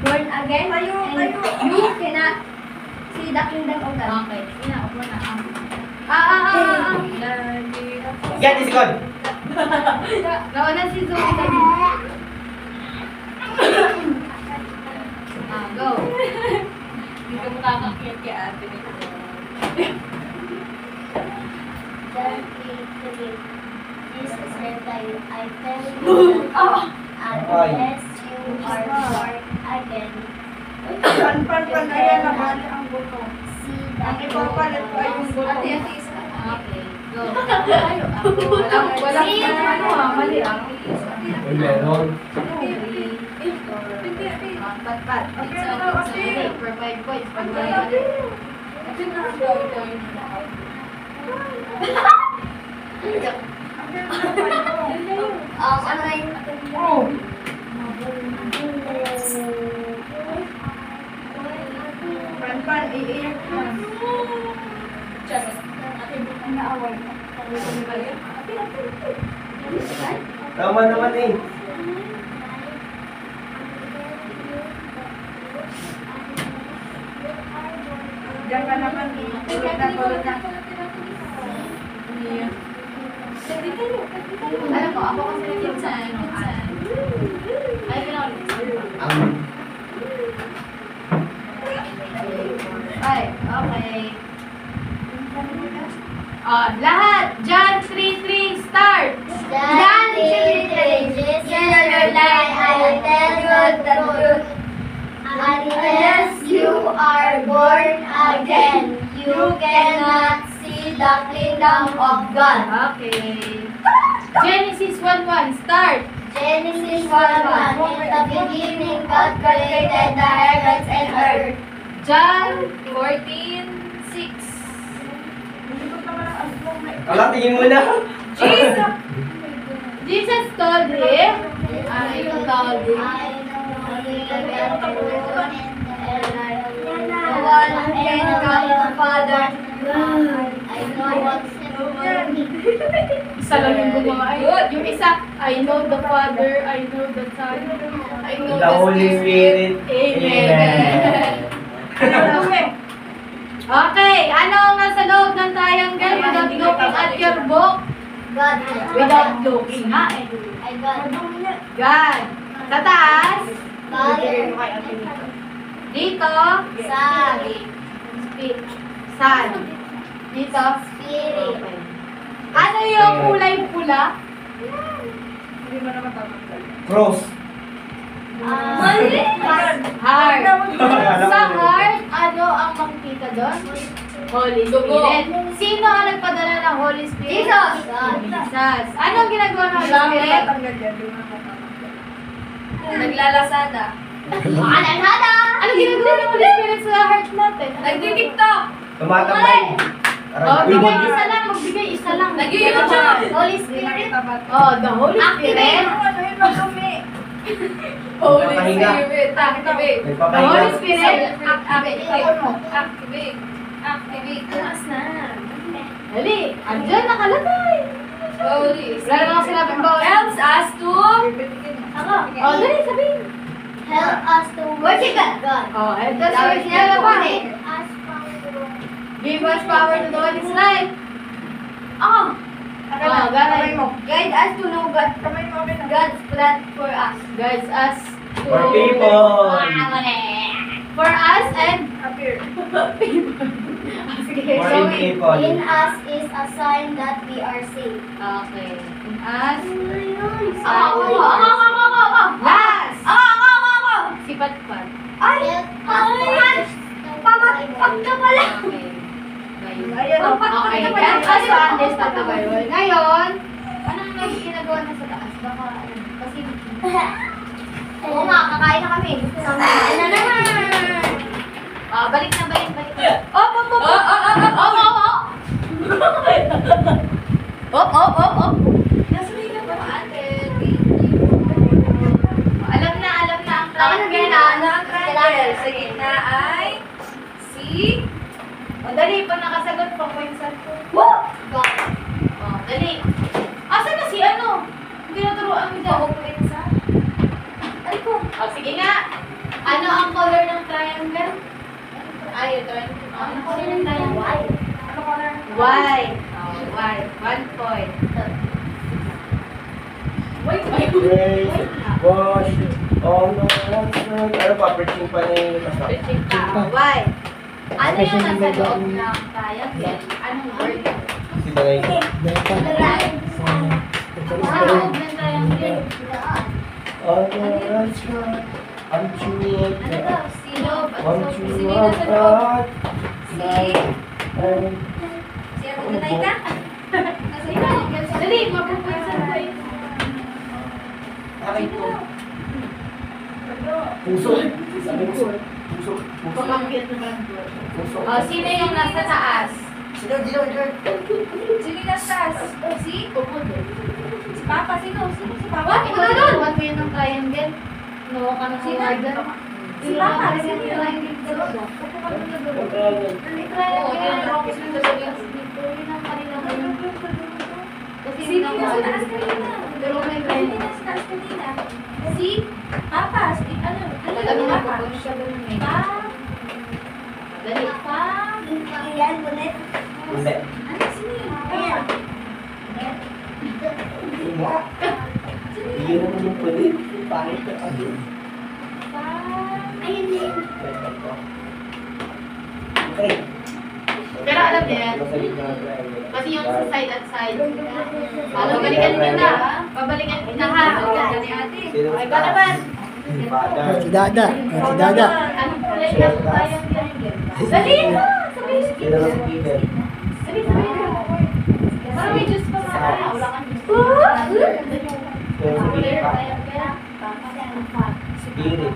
born again and you cannot see the kingdom of God. Okay. Sige na, upo na. Yan, isikon! Nauna si Zoe. Go. Hindi ka makakakyat kay ate nito. Jesus will die. I tell you the truth unless you are born again. Ayan naman ang buto. See the Ang kingdom ipapalit ko ay yung of buto. God. Okay, go. Walang mali ang Uy, meron. pat. Okay, for 5 points. Pag mali. Ano yung iiyak ka. Tama naman eh. Diyan ka naman. Tulad na. Alam ko, ako kasi nag-pinsan. Ay, okay. Lahat! John 3:3, start! John 3:3. Jesus will die. I tell you the truth. Unless you are born again, you cannot see the kingdom of God. Okay. Genesis 1:1, start! Genesis 1:1. In the beginning, God created the heavens and earth. John 14:6. Wala, tingin mo na. Jesus told him, I know the one and God the Father. I know what's isa lang yung gumawa. Good. Yung isa, I know the Father, I know the Son, I know The Holy Spirit. Amen. Okay, ano ang nasa loob ng triangle without looking at your book? God. Without looking, ha? I got God. Sa taas, Father. dito, Son. Son. Dito, Spirit. ano yung kulay pula? Cross. Heart. Sa heart, ano ang makikita doon? Holy Spirit. Sino ang nagpadala ng Holy Spirit? Jesus. Jesus. Anong ginagawa ng Holy Spirit? Naglalasada. Naglalasada. Ano Ano ginagawa ng Holy Spirit sa heart natin? Nagdi-tiktok. Tumatambay. Oh, bigay isa lang. Magbigay isa lang. Nag-YouTube. Holy Spirit. Oh, the Holy Spirit. Holy Nagpapahinga. Spirit. Activate. The Nagpapahinga. Holy Spirit. Activate. Activate. Tumas na. Dali. Andyan, nakalagay. Holy Spirit. Wala naman sinabing bawal. Helps us to... Ako. Oh, dali, sabihin. Help us to worship God. Oh, and that's why sinabi pa. Us power to Give us power to do what is right. Oh, guide mo. Guide us to know God's plan for us. Guides us to... For people. For us and... Sige, For so in people. In us is a sign that we are saved. okay. In us... Ako. Last! Ako. Sipat-pat. Ay! Pamagpag ka pala. Okay. Ayun, Okay, help us to understand the Bible. Ngayon, anong ginagawa na sa taas? Baka, kasi... Oo nga, kakain na kami. Gusto namin. balik na. Op. Nasuligan ba ate? Alam na ang triangle. Sa gitna ay si... O, dali, pag nakasagot pa ko yung sarko. Woo! O, dali. Asan na si ano? Hindi naturuan mo dyan. Ay ko. O, sige nga. Ano ang color ng triangle? Ay, ito. Ano color ng triangle? White. White. Oh, white. 1 point. Wait. Praise, worship, honor, ano pa, preaching pa ni Pastor? Pitching ka. White. Ano yung nasa loob ng triangle? Anong word? Si Balay. Sa loob ng triangle. Honor, ang truth, Ano daw? Siloob. ang Sige, truth nasa loob. God. Siya, magtatay ka? Nasa triangle. Dali, mapupunsan ko yun. Aray ko. Puso. Sabi ko. Puso. Pagkakit na lang po. Puso. Oh, sino yung nasa taas? Sino? Sino yung nasa taas? Si? Si Papa, sino? Si Papa? Ikaw doon! One way ng triangle. No, ka na si Warden. Si Papa, sino yung triangle sa loob? Ang triangle. Oo, tinatapos mo sa dito. Yun ang kanilang kasi sino yung nasa taas kanina? Pero may triangle. Sino yung nasa taas kanina? Si Papa, si ano? Ano yung Papa? Pa? Dali. Pa? Yan, bulit. Hindi. Ano sino yun? Ayan. Iyon naman yung pwede. Pangit na ano. Pa? Ayun din. Okay. Pero alam niya yan. Nasa gitna ng triangle. Kasi yung sa side at side. Babalikan kita ha. Babalikan kita ha. Ganda ni ate. Okay ba naman? Father. Si Dada. Si Dada. Anong kulay ng triangle? Dali mo! Sabihin. Sino na sa gilid? Sabihin mo. Parang may Diyos pa nga. Wala kang Diyos. Sino sa Kulay gilid ng pa? triangle. Spirit.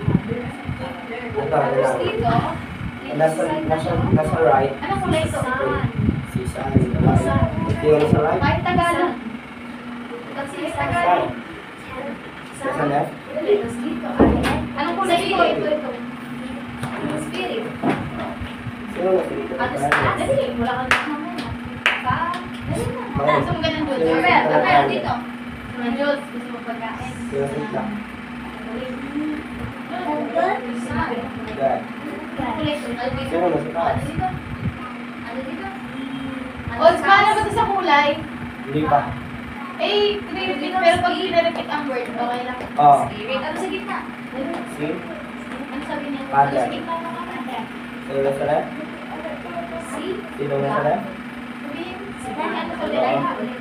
Ito, Tapos ito. dito. Nasa right. Anong kulay ito? Si Saan. Sino nasa right? Kahit Tagalog. Kasi Tagalog. Nasa left? Tapos dito. Anong kulay ito? Ito. Spirit. Sino nasa dito? At dali, wala kang naman. Dali na. So, mo ganun doon. Kapel, dito. Mga Diyos, gusto mo pagkain. Sino sa gitna? Dad. Sino nasa taas? Ano dito? Ods, paano ba ito sa kulay? Hindi pa. Eh, repeat, pero pag i-repeat ang word, okay lang. Oo. Spirit. Ano sa gitna? Si? Ano sabi niya? Father. Ano sa gitna ng Father? Sino nasa left? Si? Sino nasa left? Sabihin, si ano ulit? Ay, ha, ulit.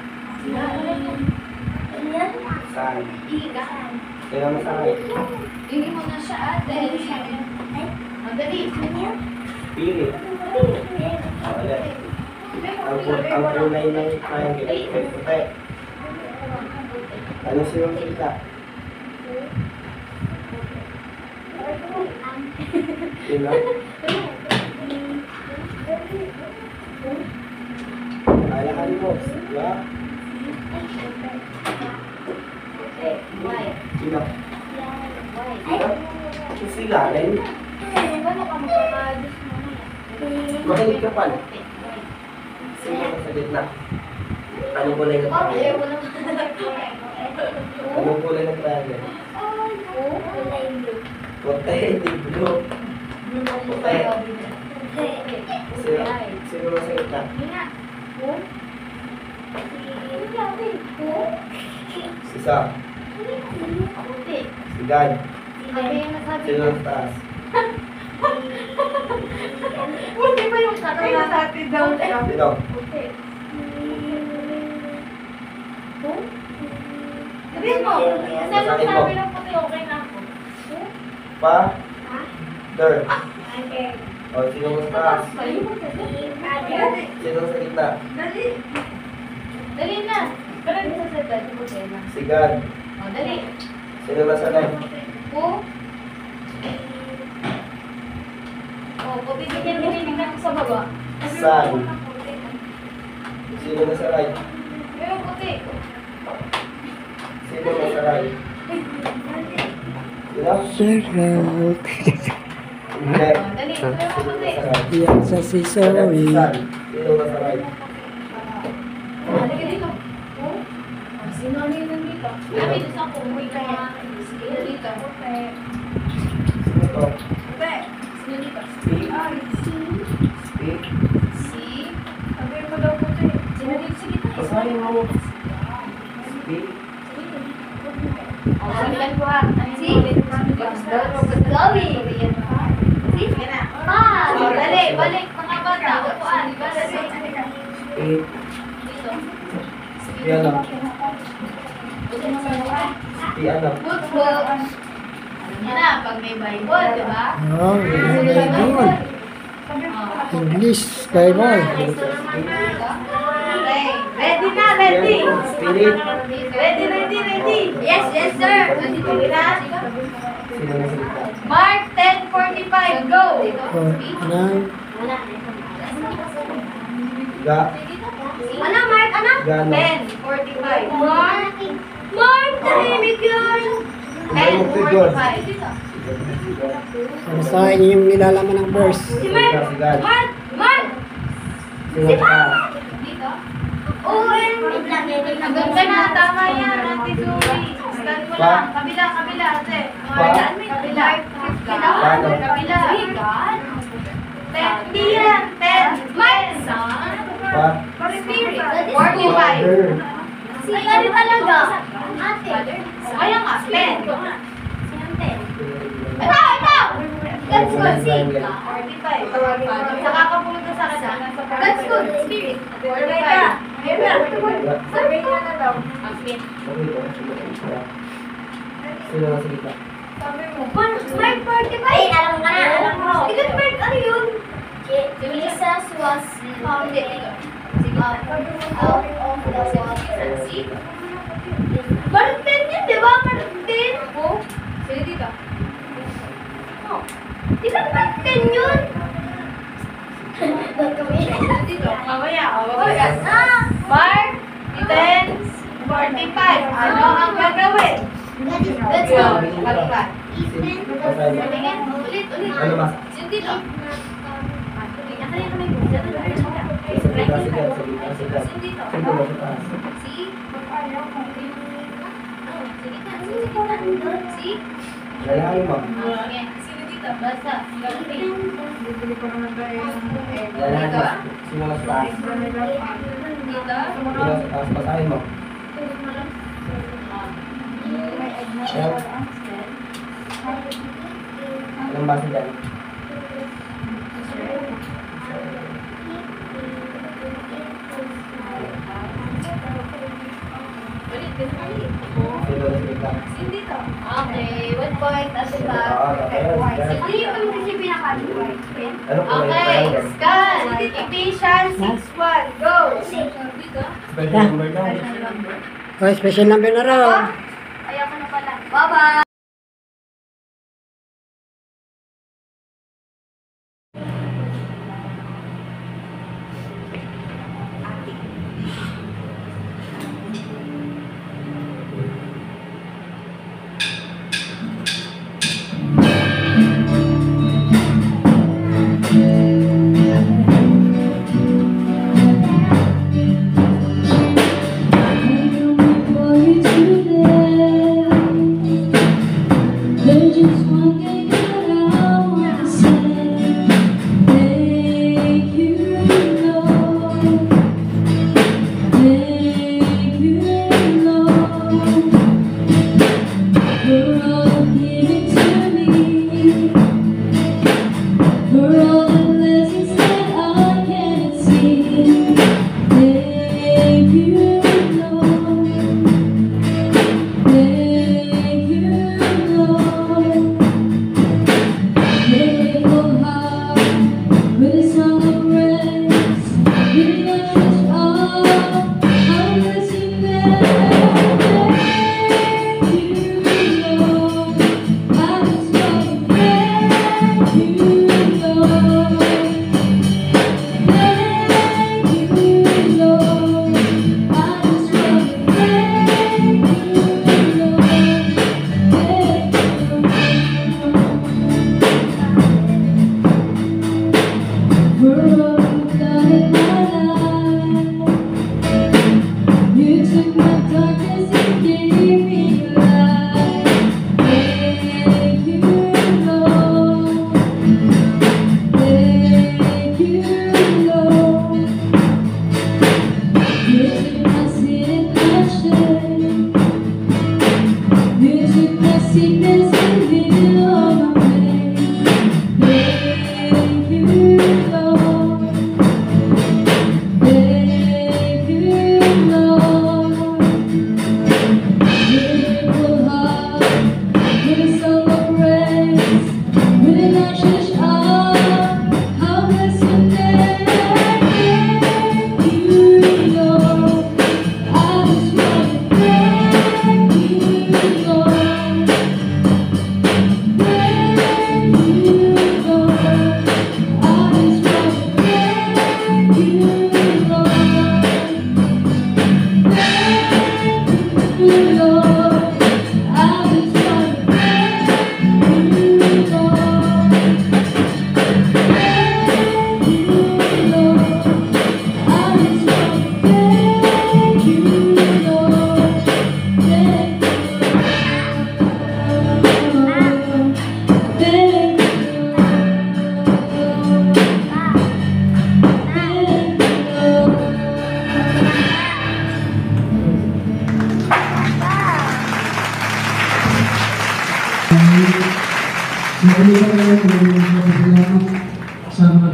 Saan? Ihigaan. Sino nasa right? Hindi mo na siya ate. Ang dali. Spirit. Ulit. Ang kulay ng triangle. Puti. Ano sino sa gitna? Yun na. Kaya mo. Diba? Sino? Sila rin. Makinig ka pala. Sino ka sa gitna? Anong kulay ng triangle? Anong kulay ng triangle? Puti, hindi blue. Puti. Sino ka sa gitna? Si Sam. Si Guy. Sino sa taas? Buti pa yung kakasati daw siya. Sino? Sabihin mo, sabi ng puti, okay na ako. Pa? Der. O, sino sa taas? Sino sa gitna? Dali na. Pero hindi sa set, dali puti na. Si God. O, dali. Sino nasa left? Puti din yan, tingnan ko sa baba. Sun. Sino nasa right? Pero puti. Sino nasa right? Sino? Sir, Hindi. Dali, pero puti. Nasa right. yan sa si Zoe. Sun. Sino nasa right? Halika dito. Sino ano yun nandito? Kami dito sa kumuwi ka mga sino dito. Sino to? Puti. Sino dito? Speak. Speak. Si. Sabi mo daw puti. Sino dito sa gitna? Basahin mo. Speak. Sabihan ko ha. Si. Zoe. Sige na. Dali, balik. Mga bata. Upuan. Speak. Speak ano? Speak ano? Good book. Yan na, pag may Bible, di ba? Oh, Bible. English, Bible. Okay. Ready na, ready. Spirit. Ready. Yes, sir. Nandito na. Sino nasa gitna? Mark 10:45, go. Oh, ano? Ga. Ano, Mark? Ano? Gano. 10:45. Mark, tahimik yun. 10:45. Basahin niyo yung nilalaman ng verse. Si Mark. Si God. Mark. Sino sa taas? Dito? Hanggang ka na, tama yan, Ate Zoe. Stand mo lang. Kabila, ate. Kabila. Kabila. Hindi yan. 10. Pa? Spirit. 45. Father. Ano talaga? Ate. Kaya nga, 10. Ito! That's good. See? 45. Saka ka pumunta sa kanya. That's good. Spirit. 45. Sabi niya na daw. Sino nasa gitna? Mark 45. Ay, alam mo na. Alam mo. Ikaw, Mark, ano yun? Jesus was founded out of the water. See? Mark 10 yun, di ba? Mark 10? Oo. Sige dito. Oh. Di ba Mark 10 yun? Dito. Mamaya. Mark 10:45. Ano ang gagawin? Let's go. Balikan. Balikan. Ulit. Ano ba? Sino dito? Sino dito? See? See? Layain mo. Okay. Sino dito? Basta. Layain Dito? mo. Sino nasa taas? Dito? Sino nasa taas? Basahin mo. Anong basa dyan? Sino nasa gitna? Sino dito? Okay. 1 point at the back. Ano yung kasi pinaka-point? Ano po yung Okay. triangle? Scan. Ephesians 6:1. Go. Dito? Special number daw. Oh, special number na raw. Ayaw ko na pala. Bye-bye.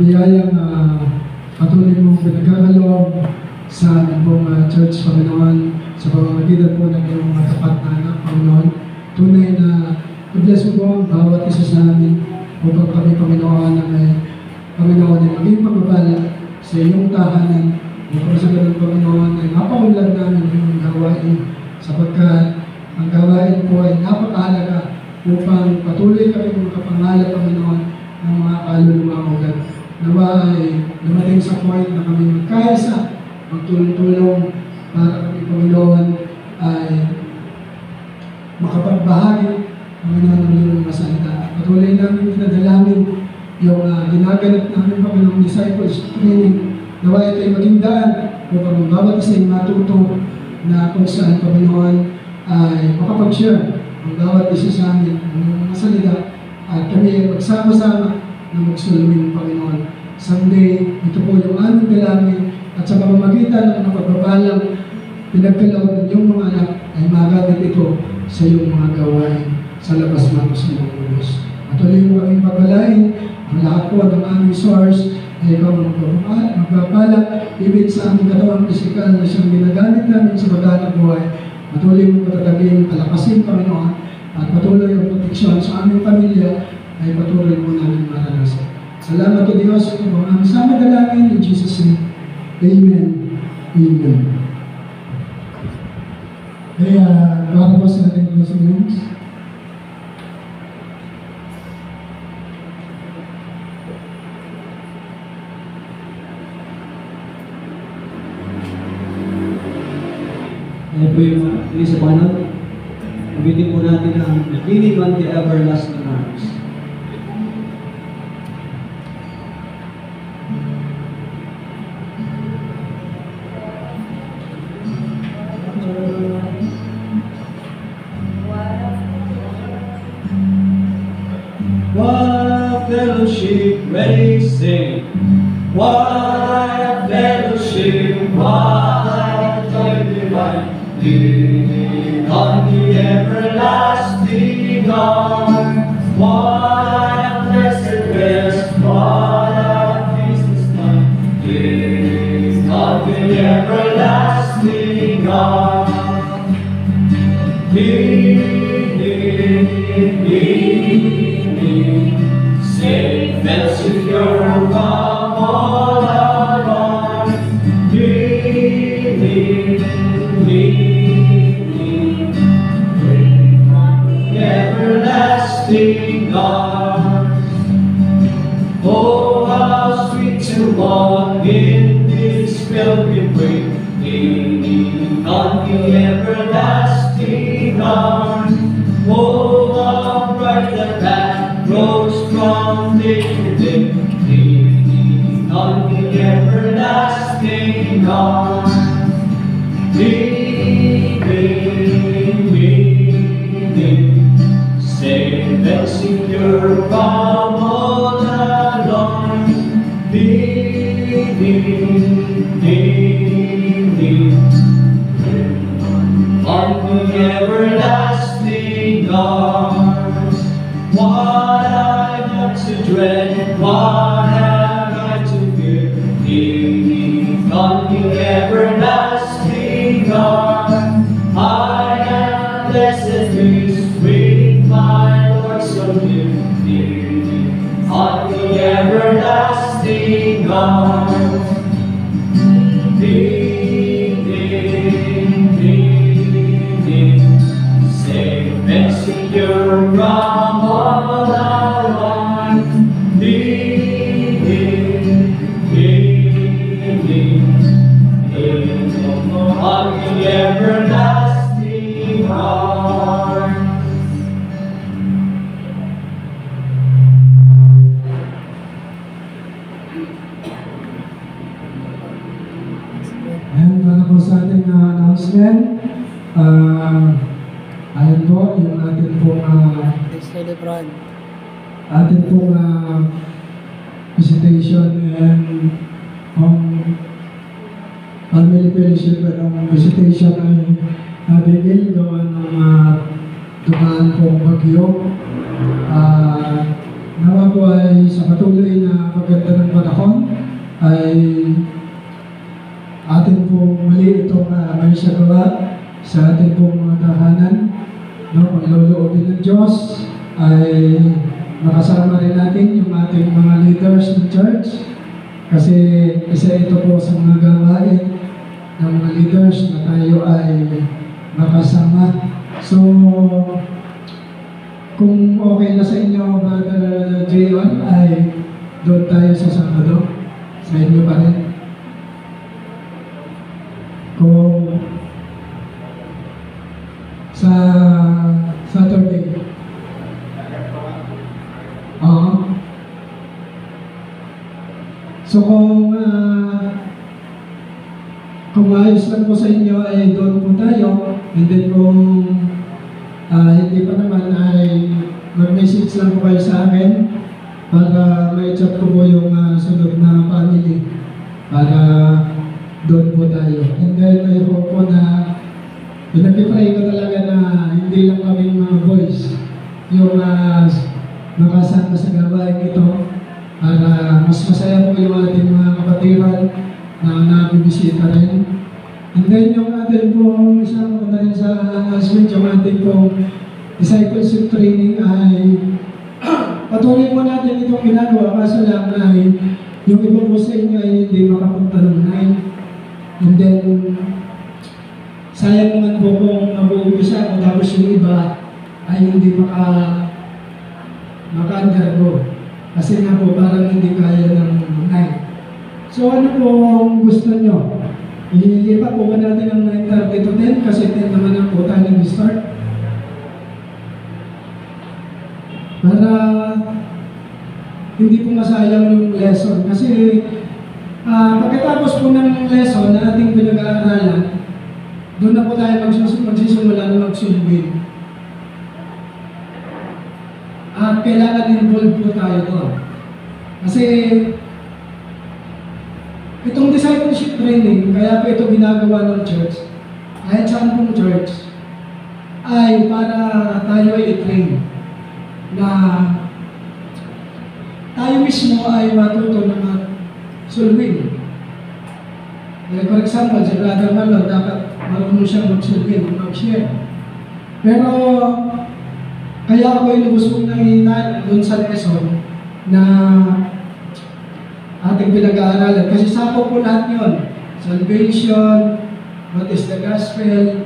biyayang patuloy mong pinagkakaloob sa aming pong church, Panginoon, sa pamamagitan po ng iyong tapat na anak, Panginoon. Tunay na i-bless mo po ang bawat isa sa amin upang kami, Panginoon, na may Panginoon ay maging pagpapala sa iyong tahanan. Upang sa ganun, Panginoon, ay mapaulan namin yung gawain sapagkat ang gawain po ay napakahalaga upang patuloy kami makapangalan, Panginoon, ng mga kaluluwang ugat. Nawa ay dumating sa point na kami magkaisa, magtulong-tulong para kami, Panginoon, ay makapagbahagi, Panginoon, ng iyong masalita. Patuloy namin pinadalamin yung ginaganap namin, Panginoon, disciples training. Nawa ito'y maging daan upang ang bawat isa ay matuto na kung saan, Panginoon, ay makapag-share ang bawat isa sa amin ng iyong masalita at kami ay magsama-sama na magsulungin, Panginoon. Someday, ito po yung aming dalangin at sa pamamagitan ng pagbabalang pinagkaloob ng iyong mga anak ay magamit ito sa iyong mga gawain sa labas man sa iyong Diyos. Patuloy mo kaming pagpalain ang lahat po ng aming source ay ikaw magpapala ibig sa aming katawang pisikal na siyang ginagamit namin sa paghanap buhay. Patuloy mo patatagin, palakasin, Panginoon, at patuloy ang proteksyon sa aming pamilya ay patuloy mo namin maranasan. Salamat o Diyos ito po ang sama dalangin in Jesus' name. Amen. Amen. Kaya, para po sa ating closing names. Ayan po yung ini sa Panginoon. Mabitin po natin ang leaning on the everlasting arms. What fellowship, ready, sing. What fellowship, what joy divine, leaning on the everlasting arm. What a blessed rest, what a peace is mine, leaning on the everlasting arm. Safe and secure from all alarm. Leaning, everlasting arms. Oh, how sweet to walk in this pilgrim way, leaning on the everlasting arms. Oh, how bright the path grows from day to day, leaning on the everlasting arms. Leaning, safe and secure from all alarms. Leaning on the everlasting arms. What I've got to dread, what have I to fear? Leaning on the everlasting arms. I am blessed peace, waiting my Lord so near. Leaning on the everlasting arms. Safe and secure from all alarm. Leaning on the everlasting arms. And para po sa ating announcement, ayan po yung ating pong visitation and family fellowship at visitation ay nabigil gawa ng dumaan pong bagyo. Nawa po ay sa patuloy na pagganda ng panahon ay atin po muli itong may sagawa sa ating pong mga tahanan. No, pagloloobin ng Diyos ay makasama rin natin yung ating mga leaders ng church, kasi isa ito po sa mga gawain ng mga leaders na tayo ay makasama. So, kung okay na sa inyo, Brother J.O., ay doon tayo sa Sabado. Sa inyo pa rin. Kung sa Saturday. So kung ayos lang po sa inyo ay doon po tayo, and then kung hindi pa naman ay mag-message lang po kayo sa akin para may-chat ko po yung sunod na family para doon po tayo. And then I hope po na pinag-pray ko talaga na hindi lang kaming mga boys yung makasama sa gawain ito para mas masaya po yung ating mga kapatiran na nabibisita rin. And then yung atin pong isang ko na rin sa announcement, yung ating pong discipleship training ay patuloy po natin itong ginagawa, kaso lang ay yung iba po sa inyo ay hindi makapunta ng 9. And then sayang naman po kung mag-uumpisa ako tapos yung iba ay hindi maka-undergo. Kasi nga po parang hindi kaya ng 9. So ano po gusto nyo? Ilipat po ba natin ang 9:30 to 10? Kasi 10 naman ang po tayo nag-start. Para hindi po masayang yung lesson. Kasi pagkatapos po ng lesson na ating pinag-aaralan, doon na po tayo magsisimula na mag-sulbin. At kailangan involved po tayo doon. Kasi itong discipleship training, kaya po ito ginagawa ng church, kahit saan pong church, ay para tayo ay i-train na tayo mismo ay matuto na mag-sulbin. Like for example, si Brother Marlon, dapat marunong siyang mag-sulbin, mag-share. Pero kaya ako inubos kong nanginan doon sa lesson na ating pinag-aaralan. Kasi sako po lahat yun. Salvation, what is the gospel,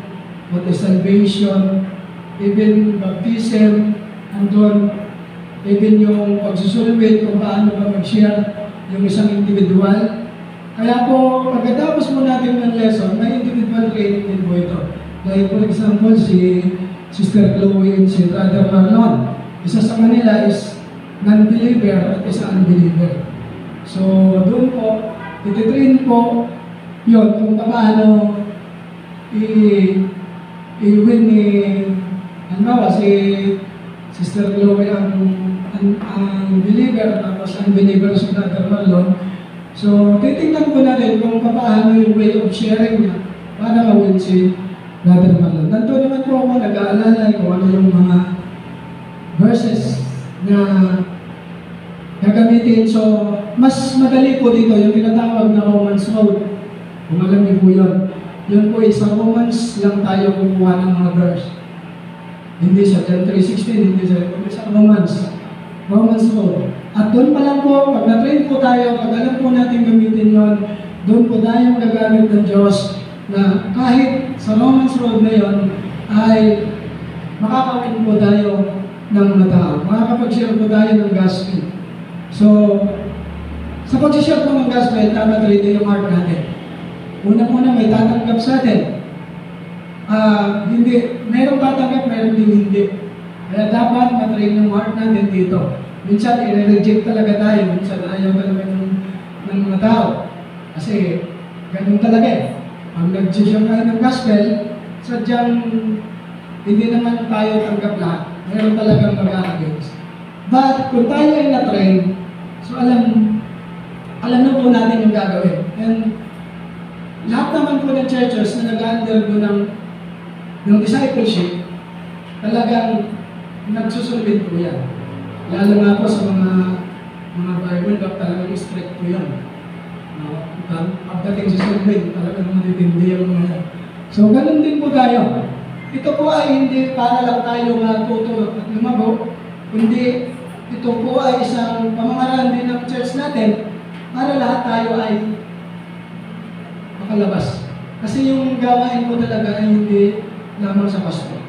what is salvation, even baptism, andun, even yung pagsusulwit, kung paano ba mag-share yung isang individual. Kaya po, pagkatapos mo natin ng lesson, may individual training din po ito. Like for example, si Sister Chloe and si Brother Marlon. Isa sa kanila is non-believer at isa unbeliever. So, doon po, ititrain po yun kung paano i-win ni, halimbawa, si Sister Chloe ang believer, tapos ang believer si Brother Marlon. So, titingnan po natin kung paano yung way of sharing niya para ma-win si Brother Marlon. Nanto naman po ako nag-aalala kung ano yung mga verses na gagamitin. So, mas madali po dito yung tinatawag na Romans Road. Kung alam niyo po yun. Yun po sa Romans lang tayo kumuha ng mga verse. Hindi sa John 3:16, hindi sa Romans Road. At doon pa lang po, pag na-train po tayo, pag alam po natin gamitin yun, doon po tayo magagamit ng Diyos na kahit sa Romans Road na yun, ay makakawin po tayo ng mga tao. Makakapag-share po tayo ng gospel. So, sa pag-share po ng gospel, dapat ready yung heart natin. Una-una may tatanggap sa atin. Hindi, merong tatanggap, meron din hindi. Kaya dapat matrain yung heart natin dito. Minsan, i-reject talaga tayo. Minsan, ayaw talaga ng mga tao. Kasi, ganun talaga eh. Pag nag-share tayo ng gospel, sadyang hindi naman tayo tanggap lahat. Meron talagang mag-against. But, kung tayo ay na-train, so alam na po natin yung gagawin. And, lahat naman po ng churches na nag-undergo ng discipleship, talagang nagsusulbin po yan. Lalo nga po sa mga Bible, talagang strict po yan. No? Pagdating sa survey, talagang matitindi ang mga yan. So, ganun din po tayo. Ito po ay hindi para lang tayo matuto at lumago, kundi ito po ay isang pamamaraan din ng church natin para lahat tayo ay makalabas. Kasi yung gawain po talaga ay hindi lamang sa pastor.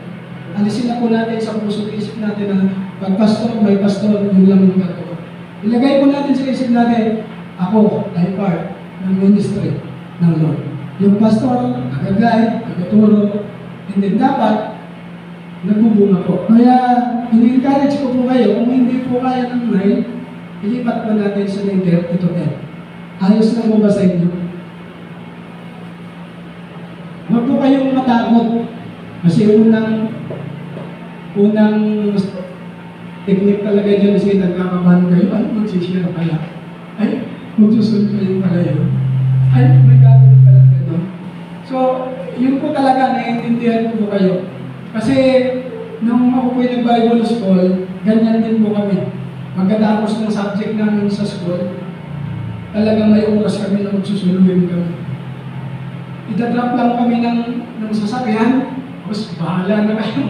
Alisin na po natin sa puso isip natin na pag pastor, may pastor, yun lang yung gagawa. Ilagay po natin sa isip natin, ako ay part ng ministry ng Lord. Yung pastor, nag-guide, nag-turo, hindi dapat nagbubunga po. Kaya, ini-encourage ko po kayo, kung hindi po kaya ng 9, ilipat po natin sa 9:30 to 10. Ayos na po ba sa inyo? Huwag po kayong matakot. Kasi unang technique talaga dyan kasi nagkakabahan kayo, ay, magsishare pala. Ay, magsusunod kayo pala yun. Ay, may gagawin pala gano'n. So, yun po talaga, naiintindihan ko po kayo. Kasi, nung ako po yung Bible School, ganyan din po kami. Pagkatapos ng subject namin sa school, talagang may oras kami na magsusuluhin kami. Itatrap lang kami ng sasakyan, tapos bahala na kayo.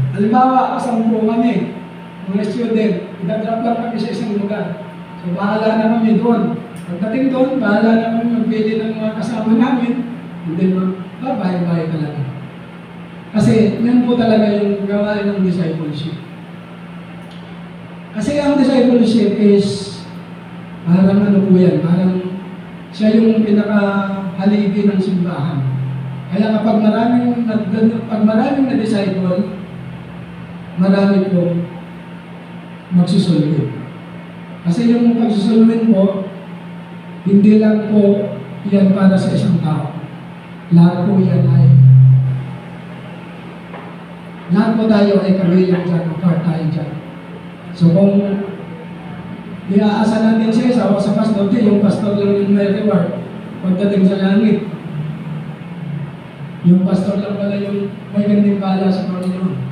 Halimbawa, 10 kami, mga student, itatrap lang kami sa isang lugar. So, bahala na kami doon. Pagdating doon, bahala na kami magpili ng mga kasama namin, and then bahay-bahay talaga. Kasi, yan po talaga yung gawain ng discipleship. Kasi ang discipleship is, parang ano po yan, parang siya yung pinakahaligi ng simbahan. Kaya kapag maraming na-disciple, marami po magsusulwin. Kasi yung pagsusulwin po, hindi lang po yan para sa isang tao. Lahat po yan lahat po tayo ay kabilang dyan, part tayo dyan. So kung iaasa natin siya sa pastor, yung pastor lang yung may reward pagdating sa langit. Yung pastor lang pala yung may gantimpala sa Panginoon.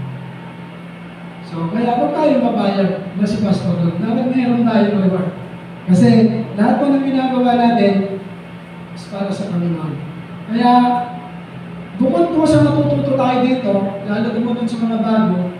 So, kaya kung tayo mapayag na si pastor lang, dapat mayroon tayong reward. Kasi lahat po ng ginagawa natin is para sa Panginoon. Kaya, bukod po sa matututo tayo dito, lalo po dun sa mga bago,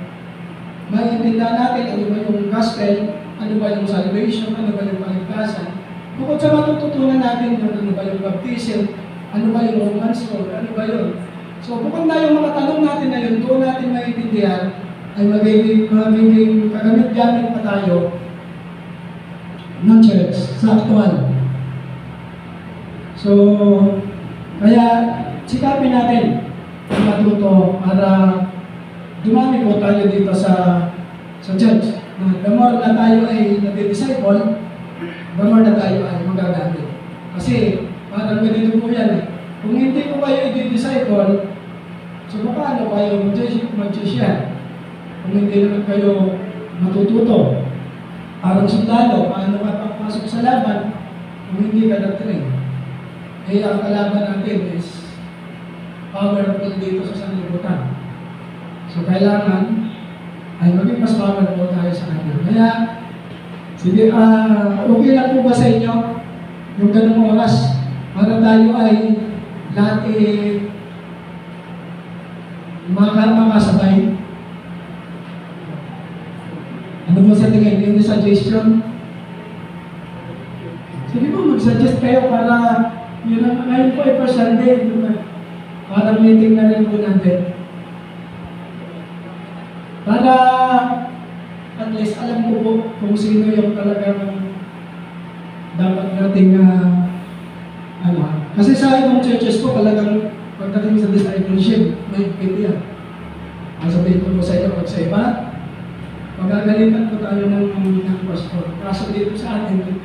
maintindihan natin ano ba yung gospel, ano ba yung salvation, ano ba yung paligtasan. Bukod sa matututunan natin yun, ano ba yung baptism, ano ba yung romance road, ano ba yun. So bukod na yung mga tanong natin na yun, doon natin maintindihan, ay magiging kagamit-gamit pa tayo ng church sa aktual. So, kaya sikapin natin ang matuto para dumami po tayo dito sa church. The more na tayo ay nati-disciple, the more na tayo ay magagamit. Kasi parang ganito po yan eh. Kung hindi po kayo i-disciple, so paano kayo mag-share? Kung hindi naman kayo matututo, parang sundalo, paano ka papasok sa laban kung hindi ka nag-train? Eh, ang kalaban natin is powerful dito sa sanlibutan. So, kailangan ay maging mas powerful tayo sa kanya. Kaya, sige, okay lang po ba sa inyo yung ganung oras para tayo ay lahat makasabay? Ano po sa tingin? Yung suggestion? Sige po, mag-suggest kayo para yun ang ngayon po ay first Sunday. Para meeting na rin po natin. Para at least alam ko po kung sino yung talagang dapat nating kasi sa ibang churches po talagang pagdating sa discipleship, may yan. Ang sabihin ko po sa inyo, pag sa iba, magagalitan po tayo ng pastor. Kaso dito sa atin,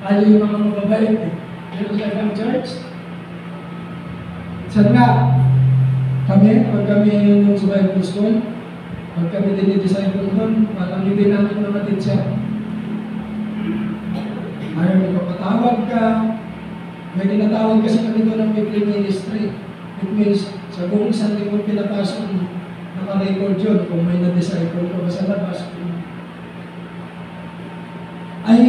tayo yung mga mababait eh. Dito sa ibang church, saan nga, pag kami yung sa Bible School, pag kami dinidisciple doon, parang hindi namin namatid siya. Ayaw mo kapatawag ka, may tinatawag kasi kami doon ng weekly ministry. It means, sa buong isang lingkong pinapasok, naka-record yun kung may na-disciple ko sa labas. ay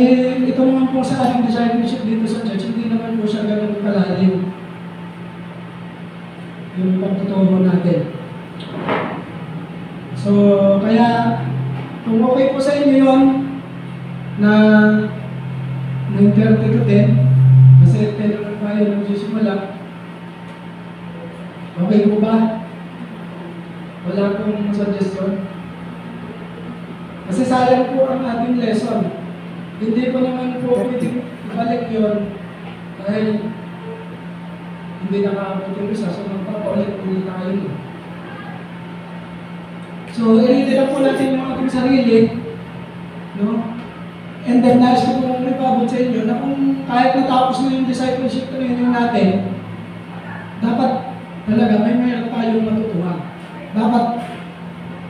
ito naman po sa ating discipleship dito sa church, hindi naman po siya ganun kalalim yung pagtuturo natin. So, kaya kung okay po sa inyo yun na 9:30 to 10, kasi 10 naman tayo nagsisimula, okay po ba? Wala pong suggestion? Kasi sayang po ang ating lesson. Hindi ko naman po pwedeng ibalik yun dahil hindi nakakabot yung isa, so magpapaulit-ulit tayo. So, i-read lang po natin yung ating sarili, no? And then, nais ko pong ipabot sa inyo na kung kahit natapos na yung discipleship training natin, dapat talaga may mayroon tayong matutuhan. Dapat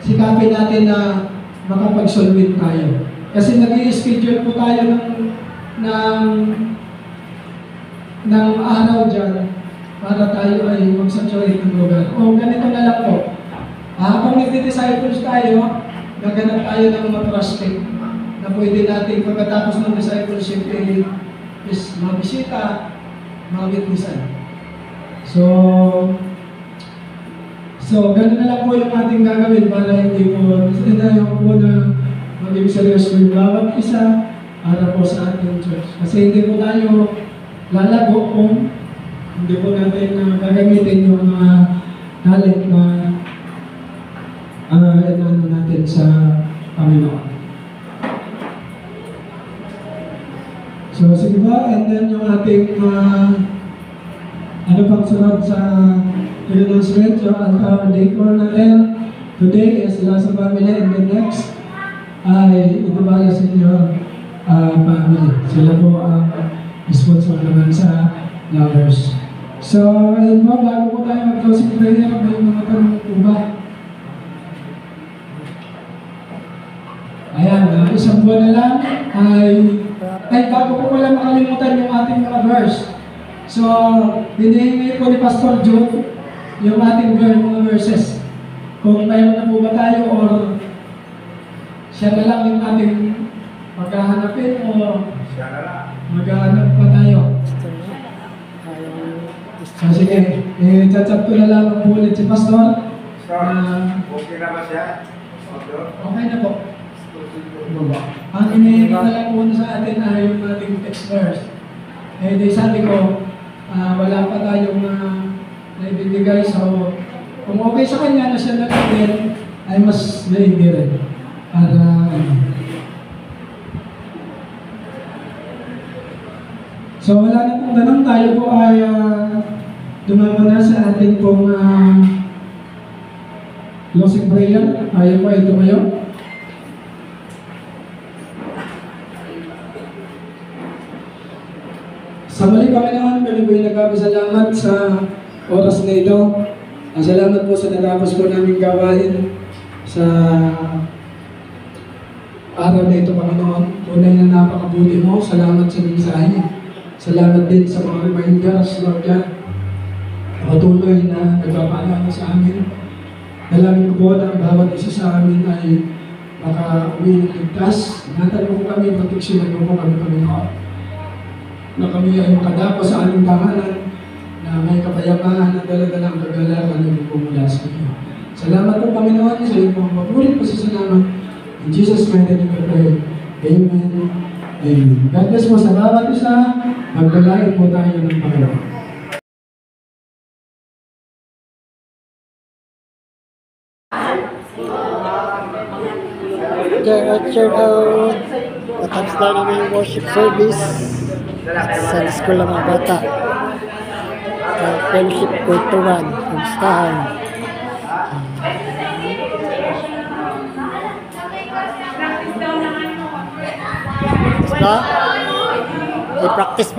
sikapin natin na makapag-solve tayo. Kasi nag-i-schedule po tayo ng araw dyan para tayo ay mag-saturate ng lugar. O ganito na lang po. Habang nagdi-disciples tayo, gaganap tayo ng mga prospect na pwede natin pagkatapos ng discipleship is mabisita, mawitnessan. So, ganun na lang po yung ating gagawin para hindi po na maging seryoso yung bawat isa para po sa ating church. Kasi hindi po tayo lalago kung hindi po natin gagamitin yung mga talent na inano natin sa Panginoon. So, sige ba? And then yung ating ano pang sunod sa announcement, yung altar decor natin. Today is Lasa Family and the next ay Idubala Senior Family. Sila po ang sponsor naman sa Lovers. So, ayun po, bago po tayo mag-closing prayer, may mga tanong po ba? Ayan, isang buwan na lang ay bago po wala makalimutan yung ating mga verse. So, hinihingi po ni Pastor Joe yung ating mga verses. Kung mayroon na po ba tayo or siya na lang yung ating maghahanapin o maghahanap pa tayo. So, sige, chat-chat ko na lang po ulit si Pastor. Okay na ba siya? Okay na po. Ang inihingi na lang po sa atin ay yung ating text verse. Di sabi ko, wala pa tayong naibibigay. So, kung okay sa kanya na siya natin, ay mas naigi rin. Para, so, wala na pong ganun. Tayo po ay dumama na sa ating pong closing prayer. Tayo po ay tumayo. Sa mali Panginoon, kami po'y nagpapasalamat sa oras na ito. Salamat po sa natapos po namin gawain sa araw na ito, Panginoon. Tunay na napakabuti mo. Salamat sa mensahe. Salamat din sa mga reminders, Lord God. Patuloy na nagpapaalala sa amin. Dalangin ko po na bawat isa sa amin ay maka-uwi ng ligtas. Natanong po kami, proteksyonan mo po kami, Panginoon. Na kami ay makadako sa aming tahanan na may kapayapaan at dala-dalang kagalakan na pumula sa iyo. Salamat po, Panginoon, sa iyong mga mabulit pasasalamat. In Jesus' mighty name we pray. Amen. Amen. God bless mo sa bawat isa. Magdalain po tayo ng Panginoon. Sir, patapos na namin yung worship service sa school ng mga bata. Fellowship Kulturan, Kamustahan. Basta? May practice.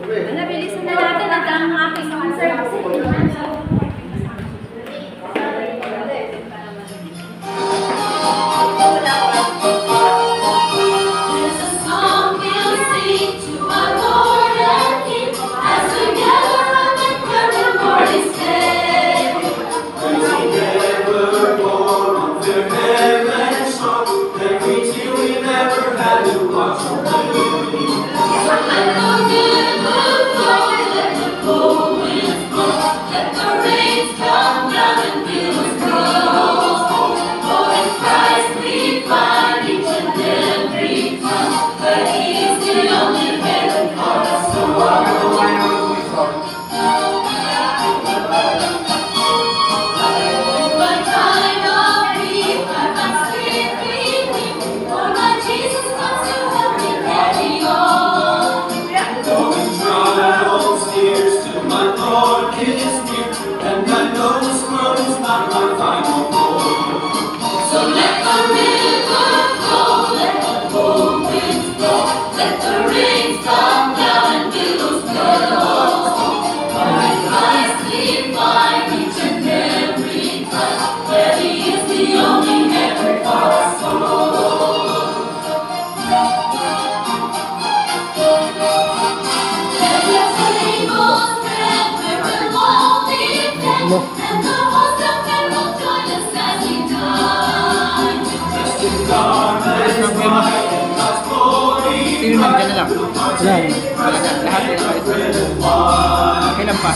Nabilisan na natin at ang aking concert. Sino nandiyan na lang? Lahat na lang. Kailan pa?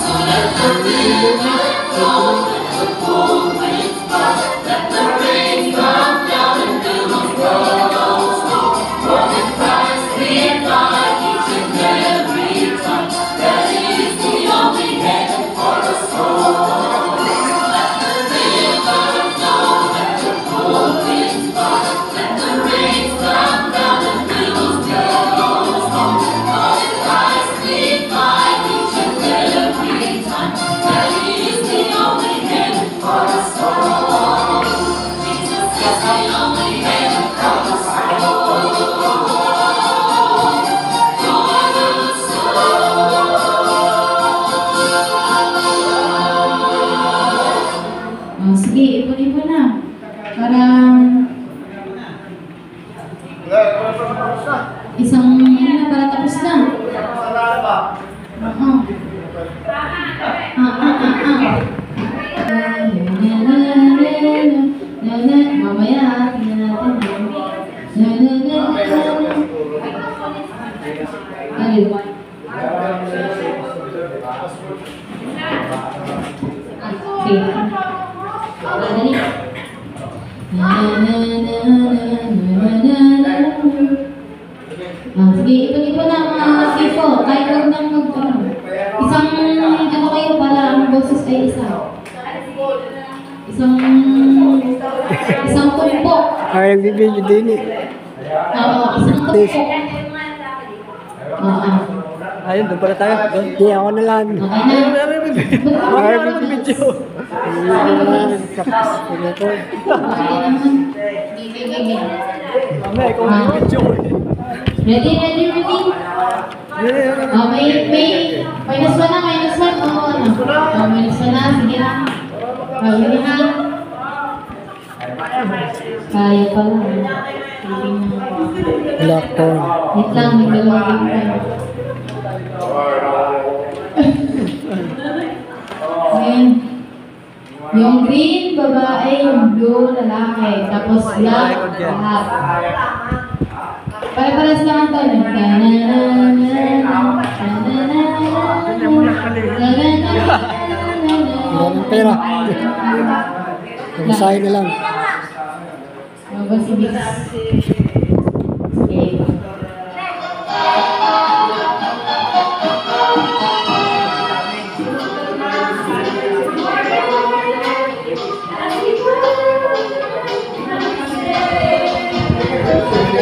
Sige, ipon-ipon na. Parang isang para tapos na. Mamaya, tingnan natin. Sige, ipon-ipon na mga tipo. Kahit huwag nang magtanong. May isa. Isang tumpok. Ay, nagbibidyo din eh. Oo, isang tumpok. Oo. Ayun, doon pala tayo. Hindi, ako na lang. Ay, nagbibidyo. Mamaya, ikaw nagbibidyo ko. Ready? Oh, may minus 1 na, minus 1. Oo, ano? Oh, minus 1 na, sige na. Oh, sige na. Kaya pala. Black phone. Wait lang, may dalawang tayo. Ayan. Yung green, babae, yung blue, lalaki. Tapos black, lahat. Pare-pares lang ito. Wala ng pera. Pagkasahin na lang. Mabas si Bix. Okay.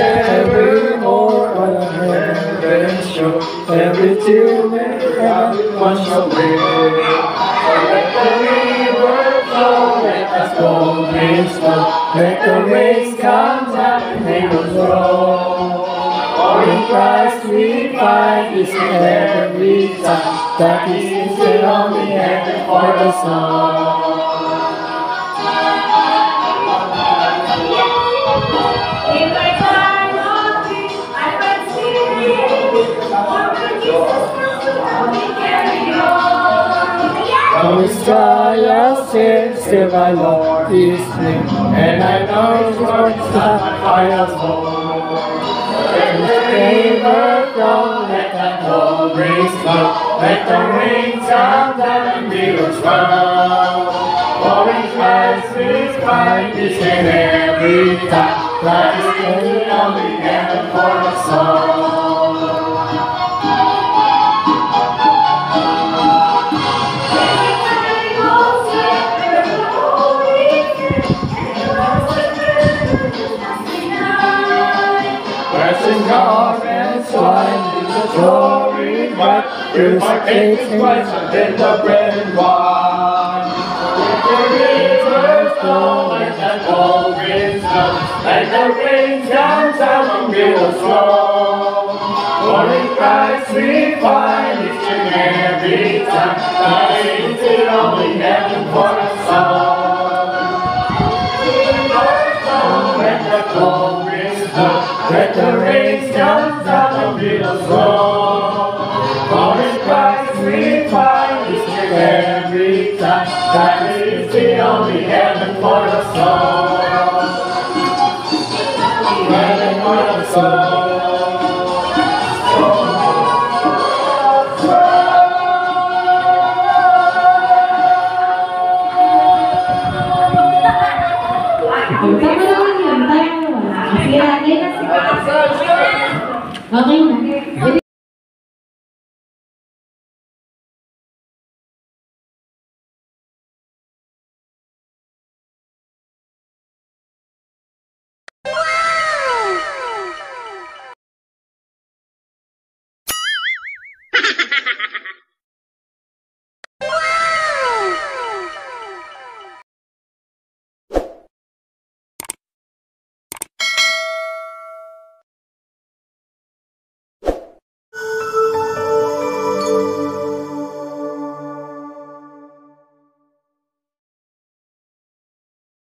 Every more on heaven show, every tear may wash away. Let the river flow, let us go this flow. Let the rains come down and they will grow. For in Christ we find this every time. That is the only heaven for the soul. From the sky I sing, still my Lord is near, and I know His word is not I am born. Let the river flow, let the cold breeze blow, let the rain come down and rivers flow. For in Christ we find this in every time. That is the only heaven for the soul. Garments wine in the glory bright, purified cakes and Christ and then the bread and wine. Let the rivers flow, let the cold winds blow, let the rain come down and rivers flow. For in Christ we find each and every time, that is the only heaven for us all. Let the cold winds blow, let the rain come down and rivers flow. For in Christ we find each and every time, that is the only heaven for us all.